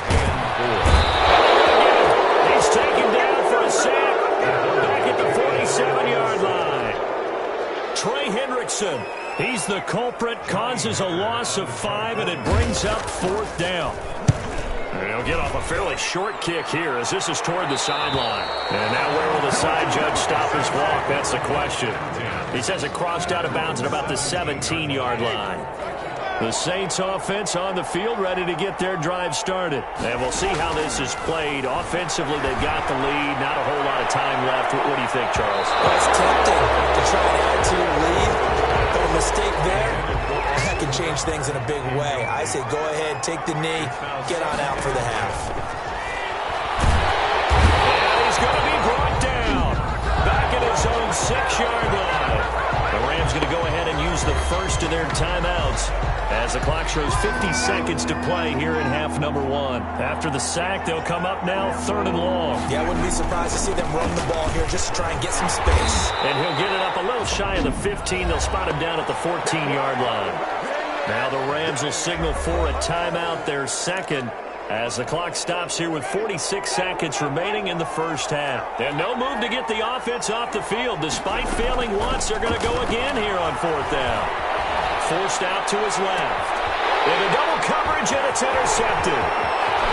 He's taken down for a sack. Back at the 47-yard line. Trey Hendrickson. He's the culprit, causes a loss of 5, and it brings up 4th down. And he'll get off a fairly short kick here as this is toward the sideline. And now where will the side judge stop his walk? That's the question. He says it crossed out of bounds at about the 17-yard line. The Saints offense on the field ready to get their drive started. And we'll see how this is played. Offensively, they've got the lead. Not a whole lot of time left. What do you think, Charles?
Well, it's tempting to try to add to your lead. But a mistake there, that can change things in a big way. I say go ahead, take the knee, get on out for the half.
And he's going to be brought down. Back at his own 6-yard line. The Rams going to go ahead and use the first of their timeouts as the clock shows 50 seconds to play here in half number 1. After the sack, they'll come up now 3rd and long.
Yeah, I wouldn't be surprised to see them run the ball here just to try and get some space.
And he'll get it up a little shy of the 15. They'll spot him down at the 14-yard line. Now the Rams will signal for a timeout, their second, as the clock stops here with 46 seconds remaining in the first half. And no move to get the offense off the field. Despite failing once, they're going to go again here on 4th down. Forced out to his left. Into double coverage, and it's intercepted.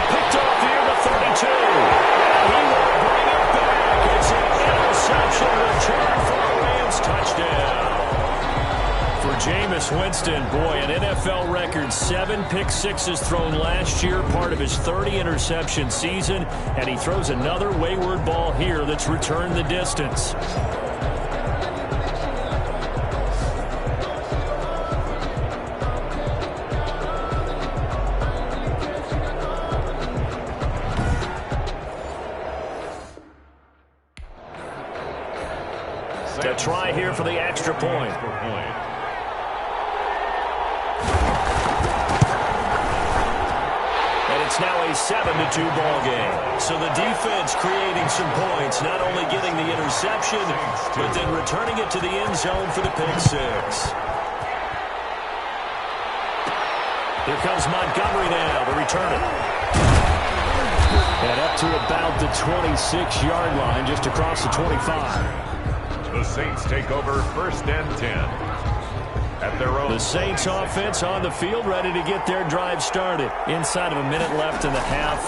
Picked off here the 32. And he will bring it back. It's an interception return for a Rams touchdown. For Jameis Winston, boy, an NFL record 7 pick-sixes thrown last year, part of his 30-interception season, and he throws another wayward ball here that's returned the distance. To try here for the extra point. And it's now a 7-2 ball game. So the defense creating some points, not only getting the interception, but then returning it to the end zone for the pick 6. Here comes Montgomery now to return it. And up to about the 26-yard line, just across the 25.
The Saints take over 1st and 10. At their own.
The Saints offense on the field ready to get their drive started. Inside of a minute left in the half.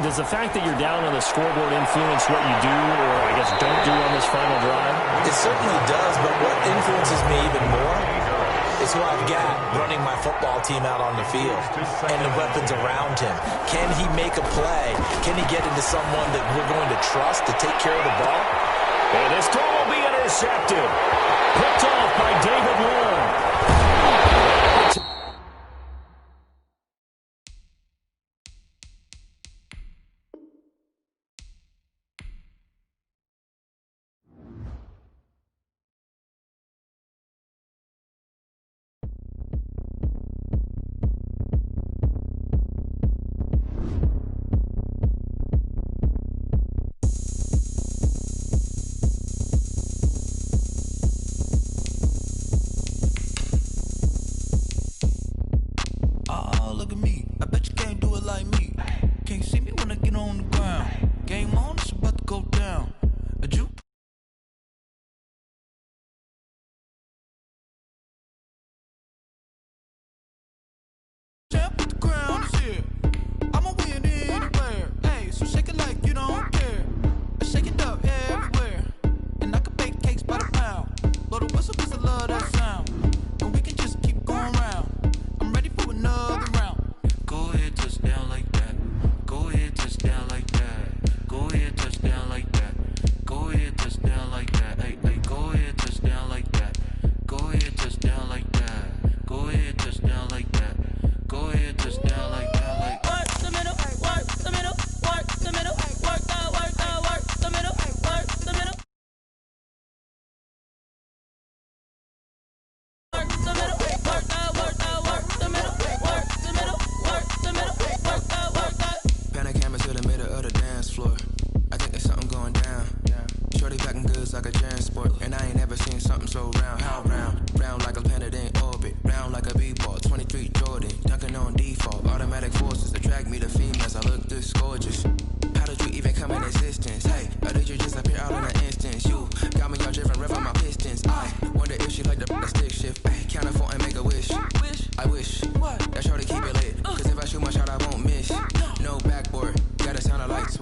Does the fact that you're down on the scoreboard influence what you do, or I guess don't do on this final drive?
It certainly does, but what influences me even more is who I've got running my football team out on the field and the weapons around him. Can he make a play? Can he get into someone that we're going to trust to take care of the ball?
And this throw will be intercepted. Picked off by David Long.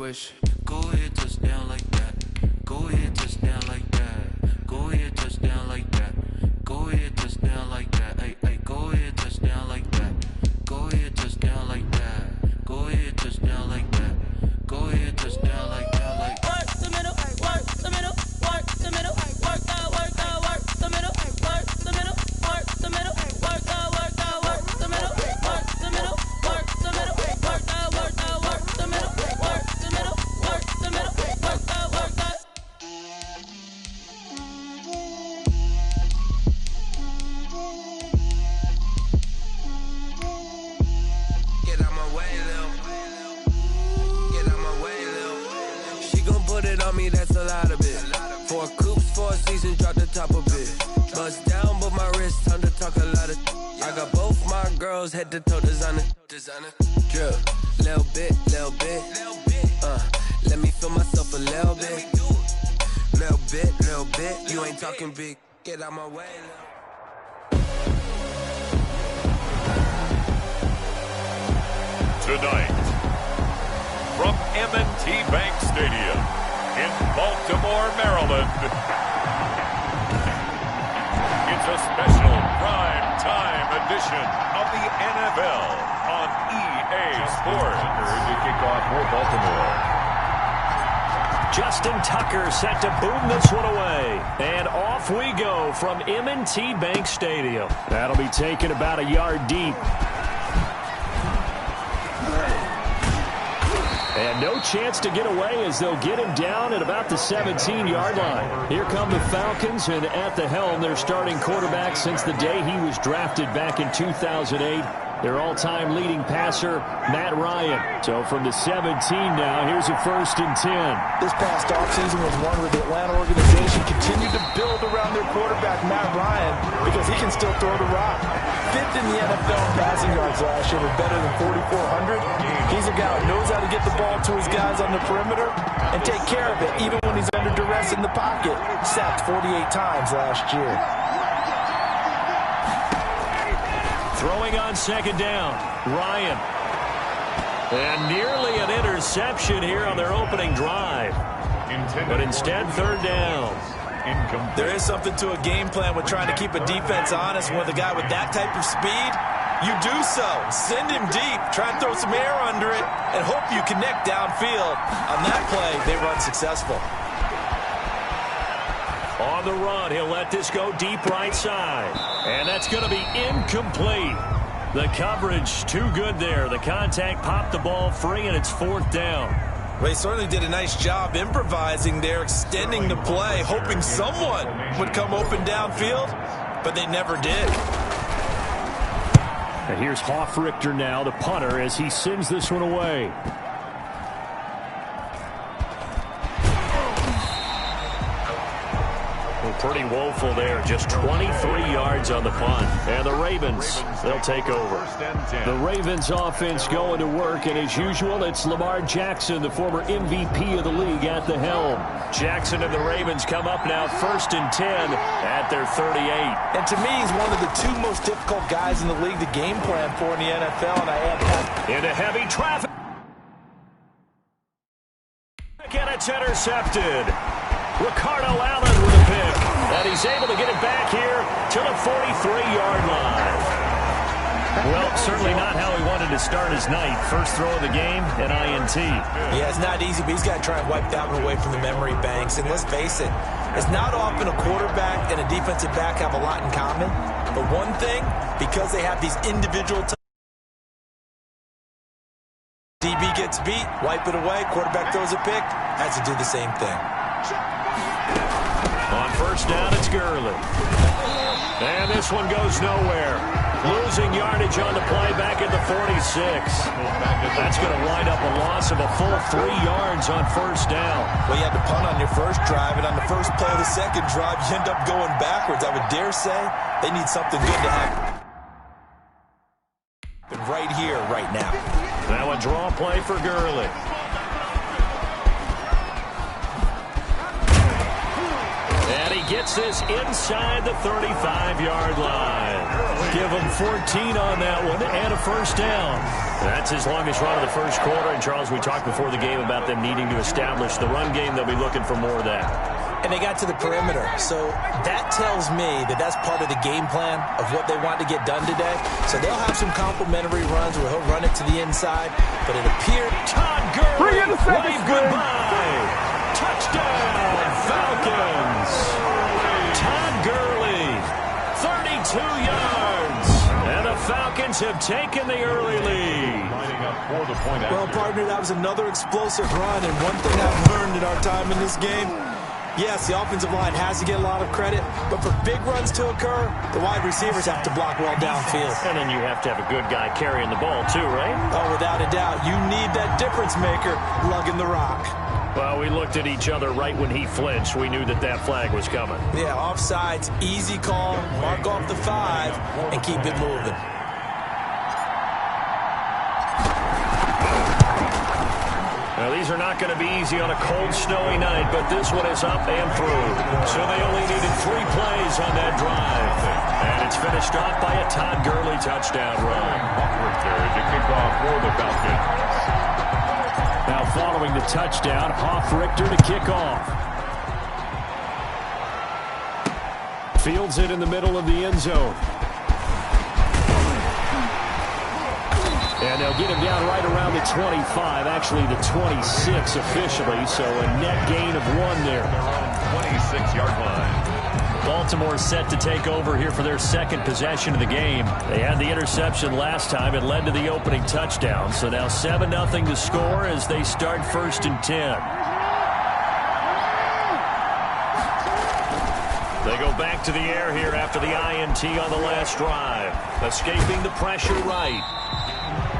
wish. Go ahead, touchdown like that. Go ahead, touchdown like that. Go ahead, touchdown like that. Go ahead, touchdown like that. Hey, hey, go ahead, touchdown like that. Go ahead, touchdown like that. Go ahead, touchdown like that. Go ahead, touchdown like that. Like work the middle, work the middle, work the middle, work the middle, work the middle, work the middle, work the middle, work the middle, work the middle, work the middle, work the middle, work the middle, work the. Get out my way, Lil. Get out my way, Lil. She gon' put it on me, that's a lot of it. 4 coops, 4 seasons, drop the top of it. Bust down, but my wrist, time to talk a lot of. I got both my girls, head to toe designer. Drip, little bit, little bit. Let me feel myself a little bit. Little bit. You ain't talking big. Get out my way, Lil.
Tonight, from M&T Bank Stadium in Baltimore, Maryland, it's a special prime time edition of the NFL on EA Sports. To kick off for Baltimore.
Justin Tucker set to boom this one away. And off we go from M&T Bank Stadium. That'll be taken about a yard deep. And no chance to get away as they'll get him down at about the 17-yard line. Here come the Falcons, and at the helm, their starting quarterback since the day he was drafted back in 2008. Their all-time leading passer, Matt Ryan. So from the 17 now, here's a 1st and 10.
This past offseason was one where the Atlanta organization continued to build around their quarterback, Matt Ryan, because he can still throw the rock. 5th in the NFL in passing yards last year with better than 4,400. He's a guy who knows how to get the ball to his guys on the perimeter and take care of it, even when he's under duress in the pocket. Sacked 48 times last year.
Throwing on 2nd down, Ryan. And nearly an interception here on their opening drive. But instead, 3rd down.
There is something to a game plan with trying to keep a defense honest. With a guy with that type of speed, you do so. Send him deep. Try and throw some air under it and hope you connect downfield. On that play, they run successful.
On the run, he'll let this go deep right side. And that's going to be incomplete. The coverage too good there. The contact popped the ball free, and it's 4th down.
Well, he certainly did a nice job improvising there, extending the play, hoping someone would come open downfield, but they never did.
And here's Hoffrichter now, the punter, as he sends this one away. Pretty woeful there. Just 23 yards on the punt. And the Ravens, they'll take over. The Ravens offense going to work, and as usual, it's Lamar Jackson, the former MVP of the league, at the helm. Jackson and the Ravens come up now 1st and 10 at their 38.
And to me, he's one of the 2 most difficult guys in the league to game plan for in the NFL, and I add that.
Into heavy traffic. And it's intercepted. Ricardo Allen with a pick. And he's able to get it back here to the 43-yard line. Well, certainly not how he wanted to start his night. First throw of the game, an INT.
Yeah, it's not easy, but he's got to try and wipe that one away from the memory banks. And let's face it, it's not often a quarterback and a defensive back have a lot in common. But one thing, because they have these individual DB gets beat, wipe it away, quarterback throws a pick, has to do the same thing.
On 1st down, it's Gurley. And this one goes nowhere. Losing yardage on the play back at the 46. That's going to wind up a loss of a full 3 yards on 1st down.
Well, you had to punt on your first drive, and on the first play of the second drive, you end up going backwards. I would dare say they need something good to happen right here, right now.
Now a draw play for Gurley. And he gets gets this inside the 35-yard line. Give them 14 on that one and a first down. That's his longest run of the first quarter. And, Charles, we talked before the game about them needing to establish the run game. They'll be looking for more of that.
And they got to the perimeter. So that tells me that that's part of the game plan of what they want to get done today. So they'll have some complimentary runs where he'll run it to the inside. But it appeared
Todd Gurley,
Bring in the second
wave
string.
goodbye. Touchdown, Falcons. Todd Gurley, 32 yards. And the Falcons have taken the early lead.
Lining up for the point after.
Well, partner, that was another explosive run. And one thing I've learned in our time in this game, yes, the offensive line has to get a lot of credit, but for big runs to occur, the wide receivers have to block well downfield.
And then you have to have a good guy carrying the ball too, right?
Oh, without a doubt. You need that difference maker lugging the rock.
Well, we looked at each other right when he flinched. We knew that that flag was coming.
Yeah, offsides, easy call, mark off the 5, and keep it moving.
Now, these are not going to be easy on a cold, snowy night, but this one is up and through. So they only needed 3 plays on that drive. And it's finished off by a Todd Gurley touchdown run.
Richter to kick off for the Falcons.
Now following the touchdown, Richter to kick off. Fields it in the middle of the end zone. And they'll get him down right around the 25, actually the 26 officially, so a net gain of 1 there.
26-yard line.
Baltimore set to take over here for their second possession of the game. They had the interception last time. It led to the opening touchdown. So now 7-0 to score as they start 1st and 10. They go back to the air here after the INT on the last drive. Escaping the pressure right.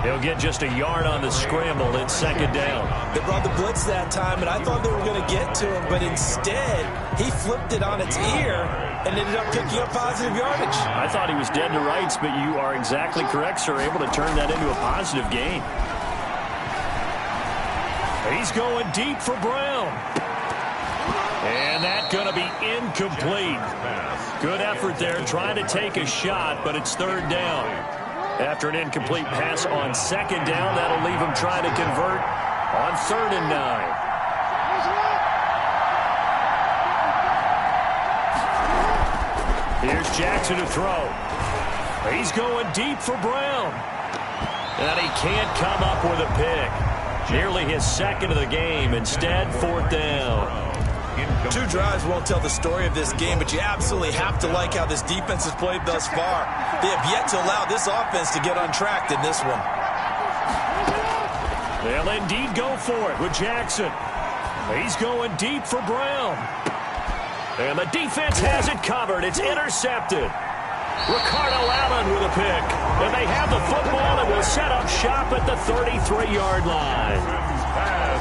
He'll get just a yard on the scramble. It's 2nd down.
They brought the blitz that time, and I thought they were going to get to him, but instead, he flipped it on its ear and ended up picking up positive yardage.
I thought he was dead to rights, but you are exactly correct, sir. Able to turn that into a positive gain. He's going deep for Brown. And that's going to be incomplete. Good effort there, trying to take a shot, but it's 3rd down. After an incomplete pass on 2nd down, that'll leave him trying to convert on 3rd and 9. Here's Jackson to throw. He's going deep for Brown. And he can't come up with a pick. Nearly his 2nd of the game. Instead, 4th down.
2 drives won't tell the story of this game, but you absolutely have to like how this defense has played thus far. They have yet to allow this offense to get untracked in this one.
They'll indeed go for it with Jackson. He's going deep for Brown. And the defense has it covered. It's intercepted. Ricardo Allen with a pick. And they have the football and will set up shop at the 33-yard line.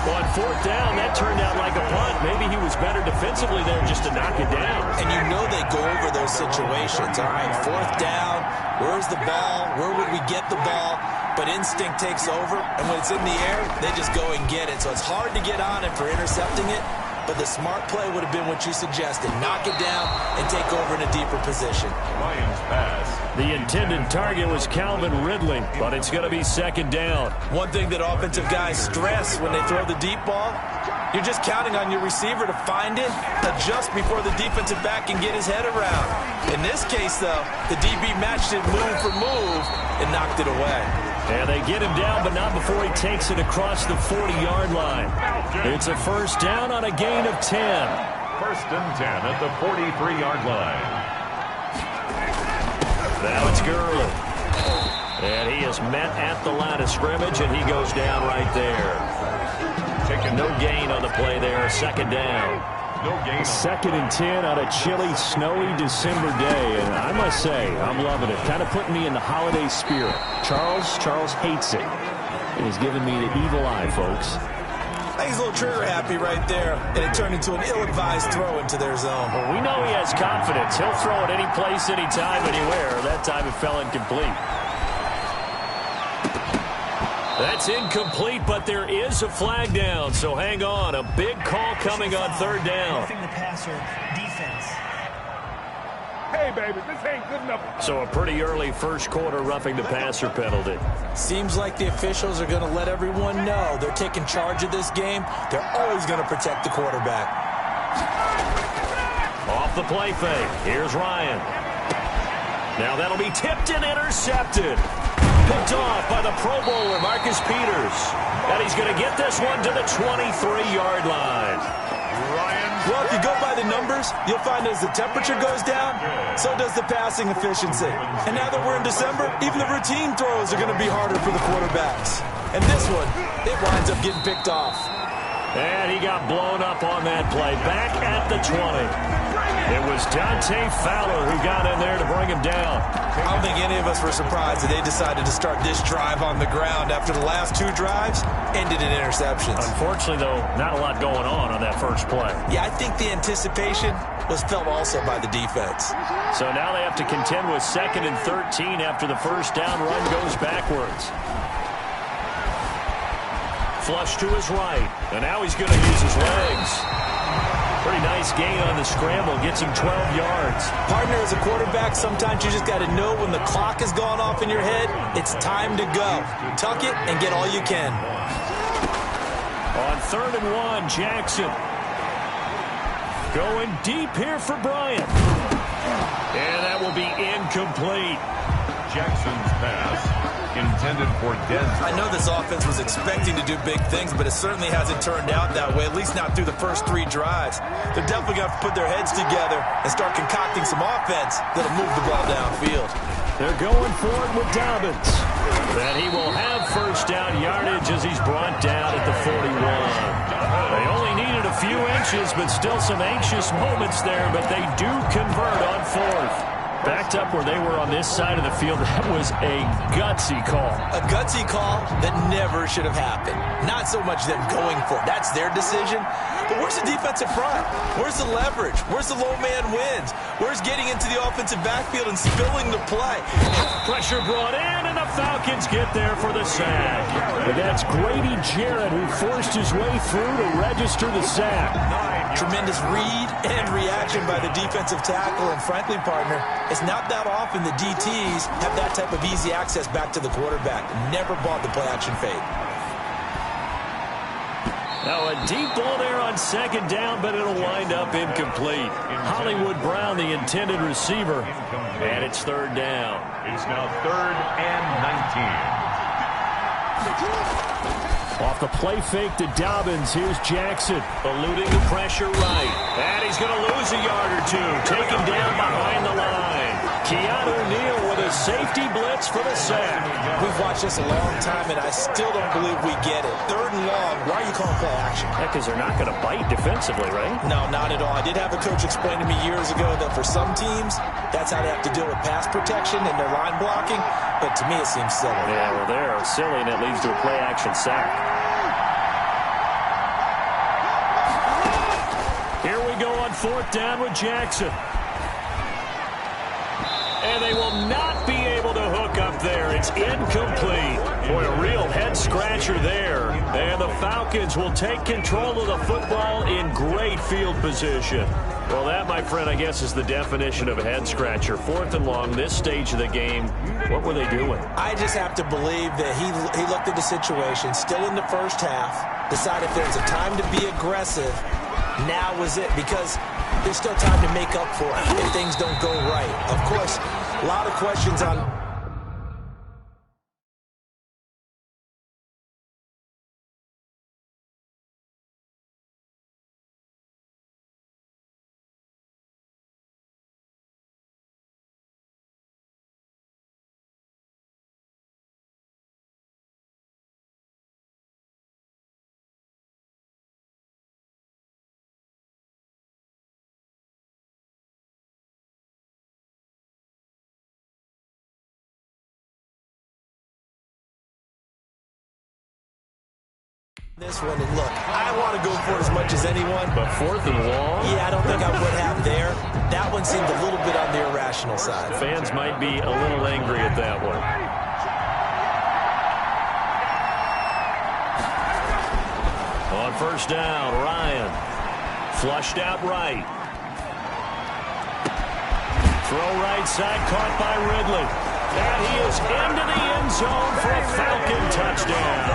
On 4th down, that turned out like a punt. Maybe he was better defensively there just to knock it down.
And you know they go over those situations. All right, 4th down, where's the ball? Where would we get the ball? But instinct takes over, and when it's in the air, they just go and get it. So it's hard to get on it for intercepting it, but the smart play would have been what you suggested. Knock it down and take over in a deeper position.
Lions pass.
The intended target was Calvin Ridley, but it's going to be 2nd down.
One thing that offensive guys stress when they throw the deep ball, you're just counting on your receiver to find it, adjust before the defensive back can get his head around. In this case, though, the DB matched it move for move and knocked it away.
And they get him down, but not before he takes it across the 40-yard line. It's a 1st down on a gain of 10.
1st and 10 at the 43-yard line.
Now it's Gurley. And he is met at the line of scrimmage, and he goes down right there. No gain on the play there. 2nd down.
No gain.
2nd and 10 on a chilly, snowy December day. And I must say, I'm loving it. Kind of putting me in the holiday spirit. Charles hates it. It has given me the evil eye, folks.
I think he's a little trigger happy right there, and it turned into an ill-advised throw into their zone.
Well, we know he has confidence. He'll throw it any place, anytime, anywhere. That time it fell incomplete. That's incomplete, but there is a flag down, so hang on. A big call coming on 3rd down.
Roughing the passer defense.
okay, baby. This ain't good enough.
So a pretty early first quarter roughing the passer penalty.
Seems like the officials are going to let everyone know they're taking charge of this game. They're always going to protect the quarterback.
Off the play fake. Here's Ryan. Now that'll be tipped and intercepted. Picked off by the Pro Bowler, Marcus Peters. And he's going to get this one to the 23-yard line.
Well, if you go by the numbers, you'll find as the temperature goes down, so does the passing efficiency. And now that we're in December, even the routine throws are going to be harder for the quarterbacks. And this one, it winds up getting picked off.
And he got blown up on that play. Back at the 20. It was Dante Fowler who got in there to bring him down.
I don't think any of us were surprised that they decided to start this drive on the ground after the last two drives ended in interceptions.
Unfortunately, though, not a lot going on that first play.
Yeah, I think the anticipation was felt also by the defense.
So now they have to contend with 2nd and 13 after the first down run goes backwards. Flush to his right, and now he's going to use his legs. Pretty nice gain on the scramble, gets him 12 yards.
Partner, as a quarterback, sometimes you just got to know when the clock has gone off in your head, it's time to go. Tuck it and get all you can.
On 3rd and 1, Jackson. Going deep here for Bryant. And that will be incomplete.
Jackson's pass intended for Denver.
I know this offense was expecting to do big things, but it certainly hasn't turned out that way, at least not through the first 3 drives. They're definitely going to have to put their heads together and start concocting some offense that'll move the ball downfield.
They're going for it with Dobbins. And he will have first down yardage as he's brought down at the 41. They only needed a few inches, but still some anxious moments there, but they do convert on 4th. Backed up where they were on this side of the field. That was a gutsy call.
A gutsy call that never should have happened. Not so much them going for it. That's their decision. But where's the defensive front? Where's the leverage? Where's the low man wins? Where's getting into the offensive backfield and spilling the play?
Pressure brought in, and the Falcons get there for the sack. And that's Grady Jarrett who forced his way through to register the sack.
Tremendous read and reaction by the defensive tackle, and frankly, partner, it's not that often the DTs have that type of easy access back to the quarterback. Never bought the play action fade.
Now a deep ball there on 2nd down, but it'll wind up incomplete. Hollywood Brown, the intended receiver, and it's 3rd down.
It's now 3rd and 19.
Off the play fake to Dobbins, here's Jackson, eluding the pressure right. And he's going to lose a yard or two, taken down behind the line. Keanu Neal with a safety blitz for the sack.
We've watched this a long time, and I still don't believe we get it. 3rd and long, why are you calling play action?
Yeah, because they're not going to bite defensively, right?
No, not at all. I did have a coach explain to me years ago that for some teams, that's how they have to deal with pass protection and their line blocking. But to me, it seems silly.
Yeah, well, they're silly, and it leads to a play action sack. Here we go on 4th down with Jackson. And they will not be able to hook up there. It's incomplete. Boy, a real head-scratcher there. And the Falcons will take control of the football in great field position. Well, that, my friend, I guess is the definition of a head-scratcher. 4th and long, this stage of the game. What were they doing?
I just have to believe that he looked at the situation, still in the first half, decided if there's a time to be aggressive, now was it, because there's still time to make up for it if things don't go right. Of course, a lot of questions on... this one, and look, I want to go for it as much as anyone.
But 4th and long?
Yeah, I don't think I would have there. That one seemed a little bit on the irrational side.
Fans might be a little angry at that one. On 1st down, Ryan. Flushed out right.
Throw right side, caught by Ridley. And he is into the end zone for a Falcon touchdown.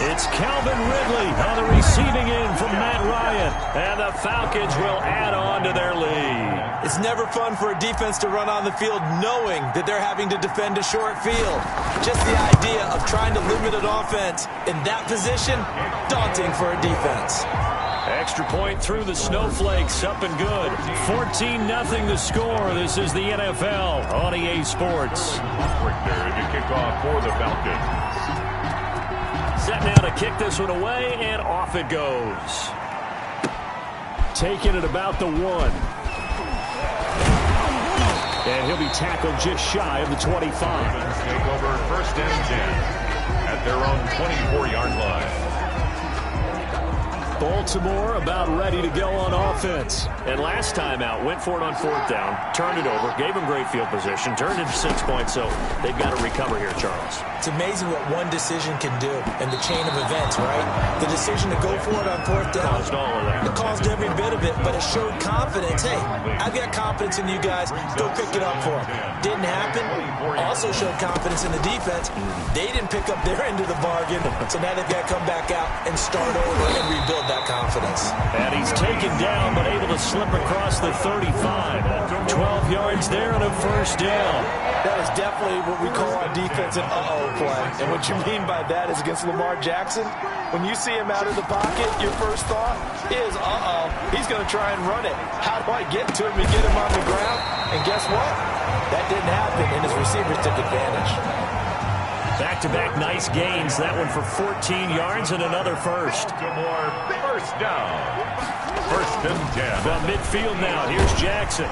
It's Calvin Ridley on the receiving end from Matt Ryan. And the Falcons will add on to their lead.
It's never fun for a defense to run on the field knowing that they're having to defend a short field. Just the idea of trying to limit an offense in that position, daunting for a defense.
Extra point through the snowflakes, up and good. 14-0 the score. This is the NFL on EA Sports.
Richter to kick off for the Falcons.
Set now to kick this one away, and off it goes. Taking it about the 1. And he'll be tackled just shy of the 25.
Take over first and 10 at their own 24-yard line.
Baltimore about ready to go on offense. And last time out, went for it on 4th down, turned it over, gave them great field position, turned it into 6 points, so they've got to recover here, Charles.
It's amazing what one decision can do in the chain of events, right? The decision to go for it on 4th down.
Caused all of that.
It caused every bit of it, but it showed confidence. Hey, I've got confidence in you guys. Go pick it up for them. Didn't happen. Also showed confidence in the defense. They didn't pick up their end of the bargain, so now they've got to come back out and start over and rebuild that confidence.
And he's taken down, but able to slip across the 35. 12 yards there on a first down.
That is definitely what we call on defense an uh-oh play. And what you mean by that is against Lamar Jackson, when you see him out of the pocket, your first thought is, uh-oh, he's going to try and run it. How do I get to him and get him on the ground? And guess what? That didn't happen, and his receivers took advantage.
Back-to-back nice gains. That one for 14 yards and another first.
More first down. First and 10.
From midfield now, here's Jackson.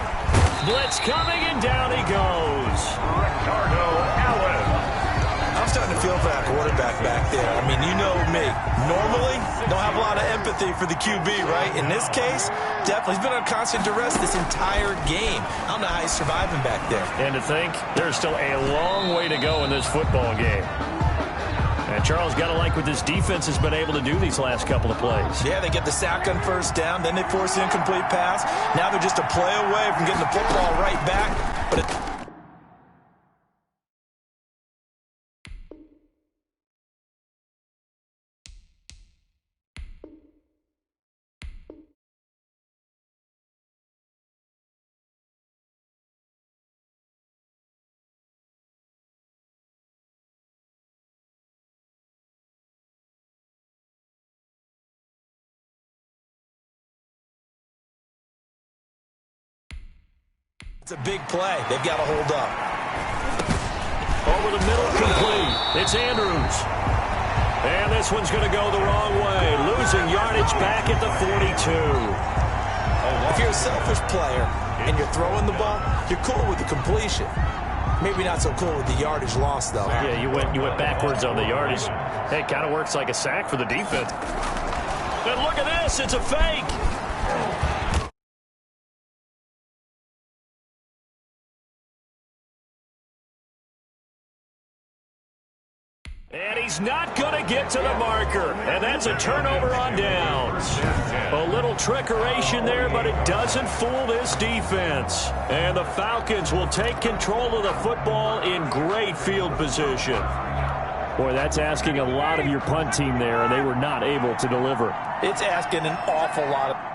Blitz coming, and down he goes.
Ricardo Allen.
I'm starting to feel for that quarterback back there. I mean, you know me. Normally, don't have a lot of empathy for the QB, right? In this case, definitely. He's been on constant duress this entire game. I don't know how he's surviving back there.
And to think, there's still a long way to go in this football game. And Charles, got to like what this defense has been able to do these last couple of plays.
Yeah, they get the sack on first down, then they force the incomplete pass. Now they're just a play away from getting the football right back. But it's a big play. They've got to hold up.
Over the middle, complete. It's Andrews. And this one's going to go the wrong way. Losing yardage back at the 42.
If you're a selfish player and you're throwing the ball, you're cool with the completion. Maybe not so cool with the yardage loss, though.
Yeah, you went backwards on the yardage. Hey, it kind of works like a sack for the defense. And look at this. It's a fake. And he's not going to get to the marker. And that's a turnover on downs. A little trickeration there, but it doesn't fool this defense. And the Falcons will take control of the football in great field position. Boy, that's asking a lot of your punt team there, and they were not able to deliver.
It's asking an awful lot of...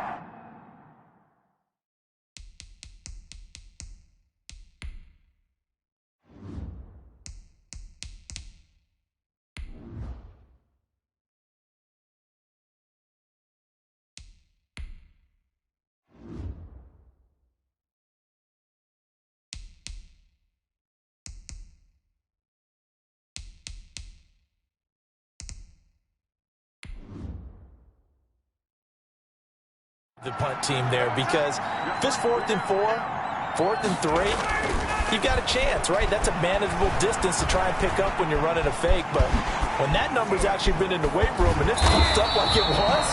the punt team there, because if it's 4th and 4, 4th and 3, you've got a chance, right? That's a manageable distance to try and pick up when you're running a fake, but when that number's actually been in the weight room and it's pumped up like it was,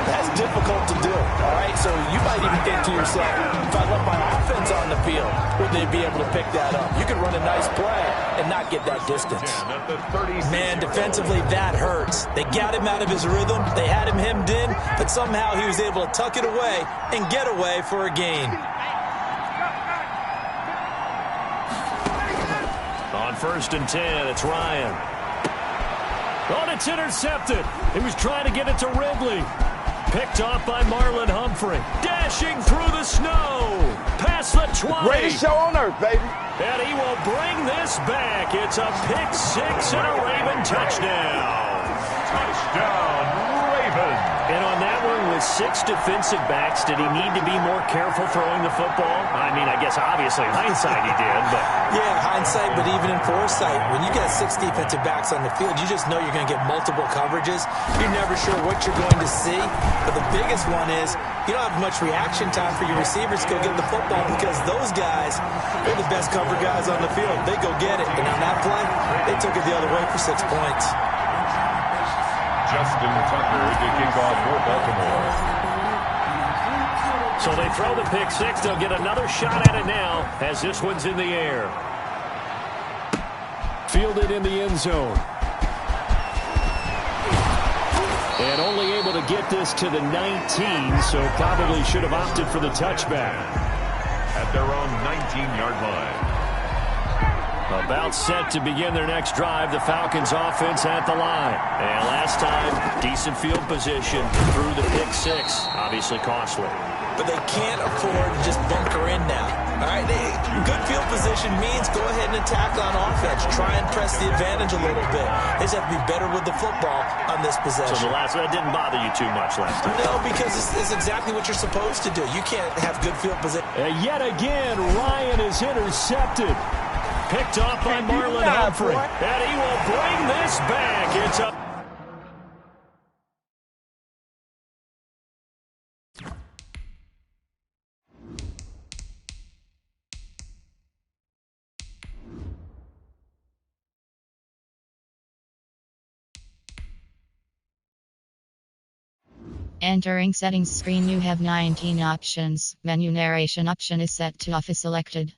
that's difficult to do, all right? So you might even think to yourself, if I let my offense on the field, would they be able to pick that up? You could run a nice play and not get that distance. Man, defensively, that hurts. They got him out of his rhythm. They had him hemmed in, but somehow he was able to tuck it away and get away for a gain.
first and 10. It's Ryan. Oh, and it's intercepted. He was trying to get it to Ridley. Picked off by Marlon Humphrey. Dashing through the snow. Past the 20.
Greatest show on earth, baby.
And he will bring this back. It's a pick six and a Raven touchdown.
Touchdown, Ravens.
And on that one, with 6 defensive backs, did he need to be more careful throwing the football? I mean, I guess obviously hindsight he did, but...
Yeah, hindsight, but even in foresight, when you got 6 defensive backs on the field, you just know you're going to get multiple coverages. You're never sure what you're going to see. But the biggest one is you don't have much reaction time for your receivers to go get the football because those guys, they're the best cover guys on the field. They go get it. And on that play, they took it the other way for 6 points.
Justin Tucker to kick off for Baltimore.
So they throw the pick six. They'll get another shot at it now as this one's in the air. Fielded in the end zone. And only able to get this to the 19, so probably should have opted for the touchback.
At their own 19-yard line.
About set to begin their next drive. The Falcons offense at the line. And last time, decent field position through the pick six. Obviously costly.
But they can't afford to just bunker in now. All right, good field position means go ahead and attack on offense. Try and press the advantage a little bit. They just have to be better with the football on this possession.
So that didn't bother you too much last time?
No, because it's exactly what you're supposed to do. You can't have good field position.
Yet again, Ryan is intercepted. Picked off by Marlon Humphrey. And he will bring this back. It's up.
Entering settings screen, you have 19 options. Menu narration option is set to off is selected.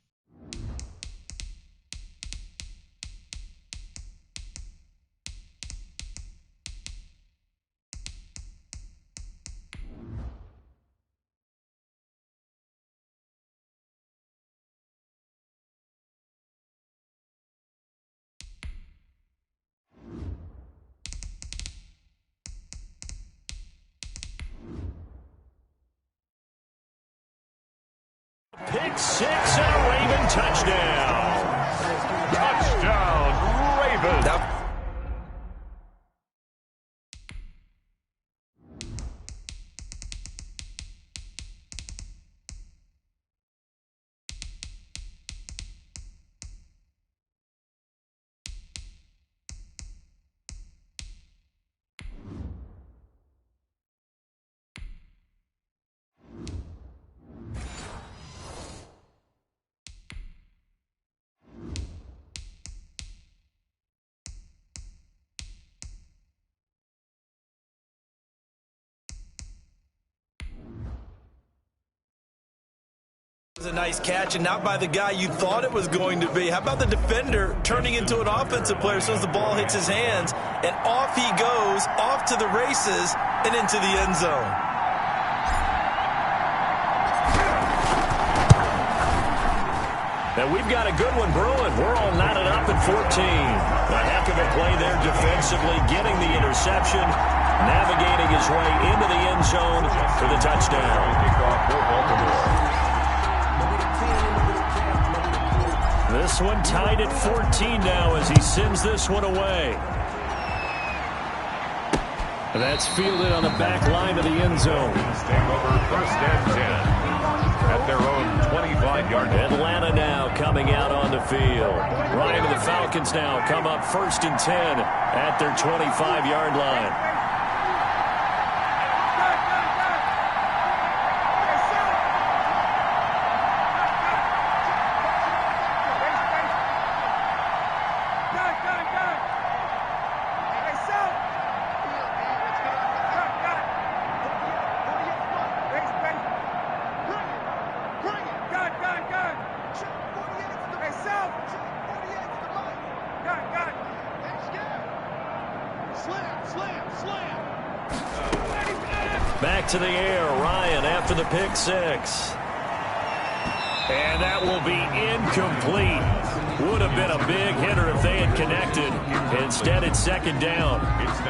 Pick six and a Raven touchdown.
Touchdown, Ravens.
It was a nice catch, and not by the guy you thought it was going to be. How about the defender turning into an offensive player as soon as the ball hits his hands, and off he goes, off to the races, and into the end zone.
And we've got a good one brewing. We're all knotted up at 14. A heck of a play there defensively, getting the interception, navigating his way into the end zone for the touchdown.
Kickoff for Baltimore.
This one tied at 14 now as he sends this one away. That's fielded on the back line of the end zone.
Take over first and 10 at their own 25-yard line.
Atlanta now coming out on the field. Ryan and the Falcons now come up first and 10 at their 25-yard line. Back to the air, Ryan after the pick six.
And that will be incomplete. Would have been a big hitter if they had connected. Instead, it's second down.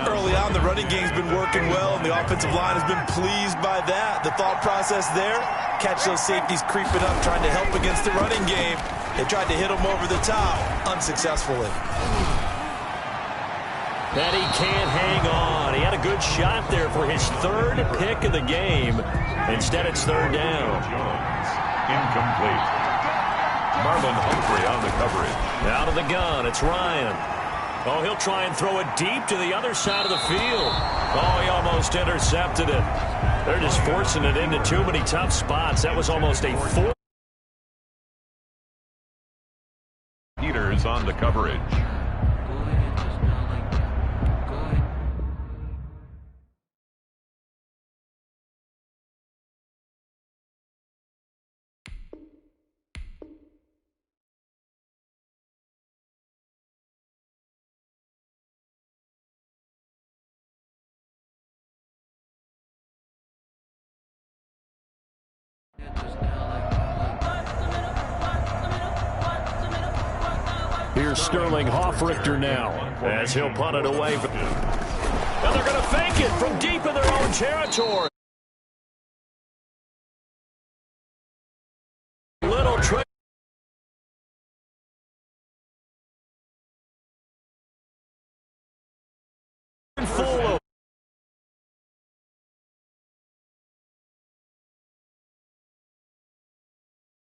Early on, the running game's been working well, and the offensive line has been pleased by that. The thought process there, catch those safeties creeping up, trying to help against the running game. They tried to hit them over the top, unsuccessfully.
And he can't hang on. He had a good shot there for his third pick of the game. Instead, it's third down.
Incomplete. Marlon Humphrey on the coverage.
Out of the gun, it's Ryan. Oh, he'll try and throw it deep to the other side of the field. Oh, he almost intercepted it. They're just forcing it into too many tough spots. That was almost a fourth.
Peters on the coverage.
Here's Sterling Hoffrichter now as he'll punt it away. And they're going to fake it from deep in their own territory.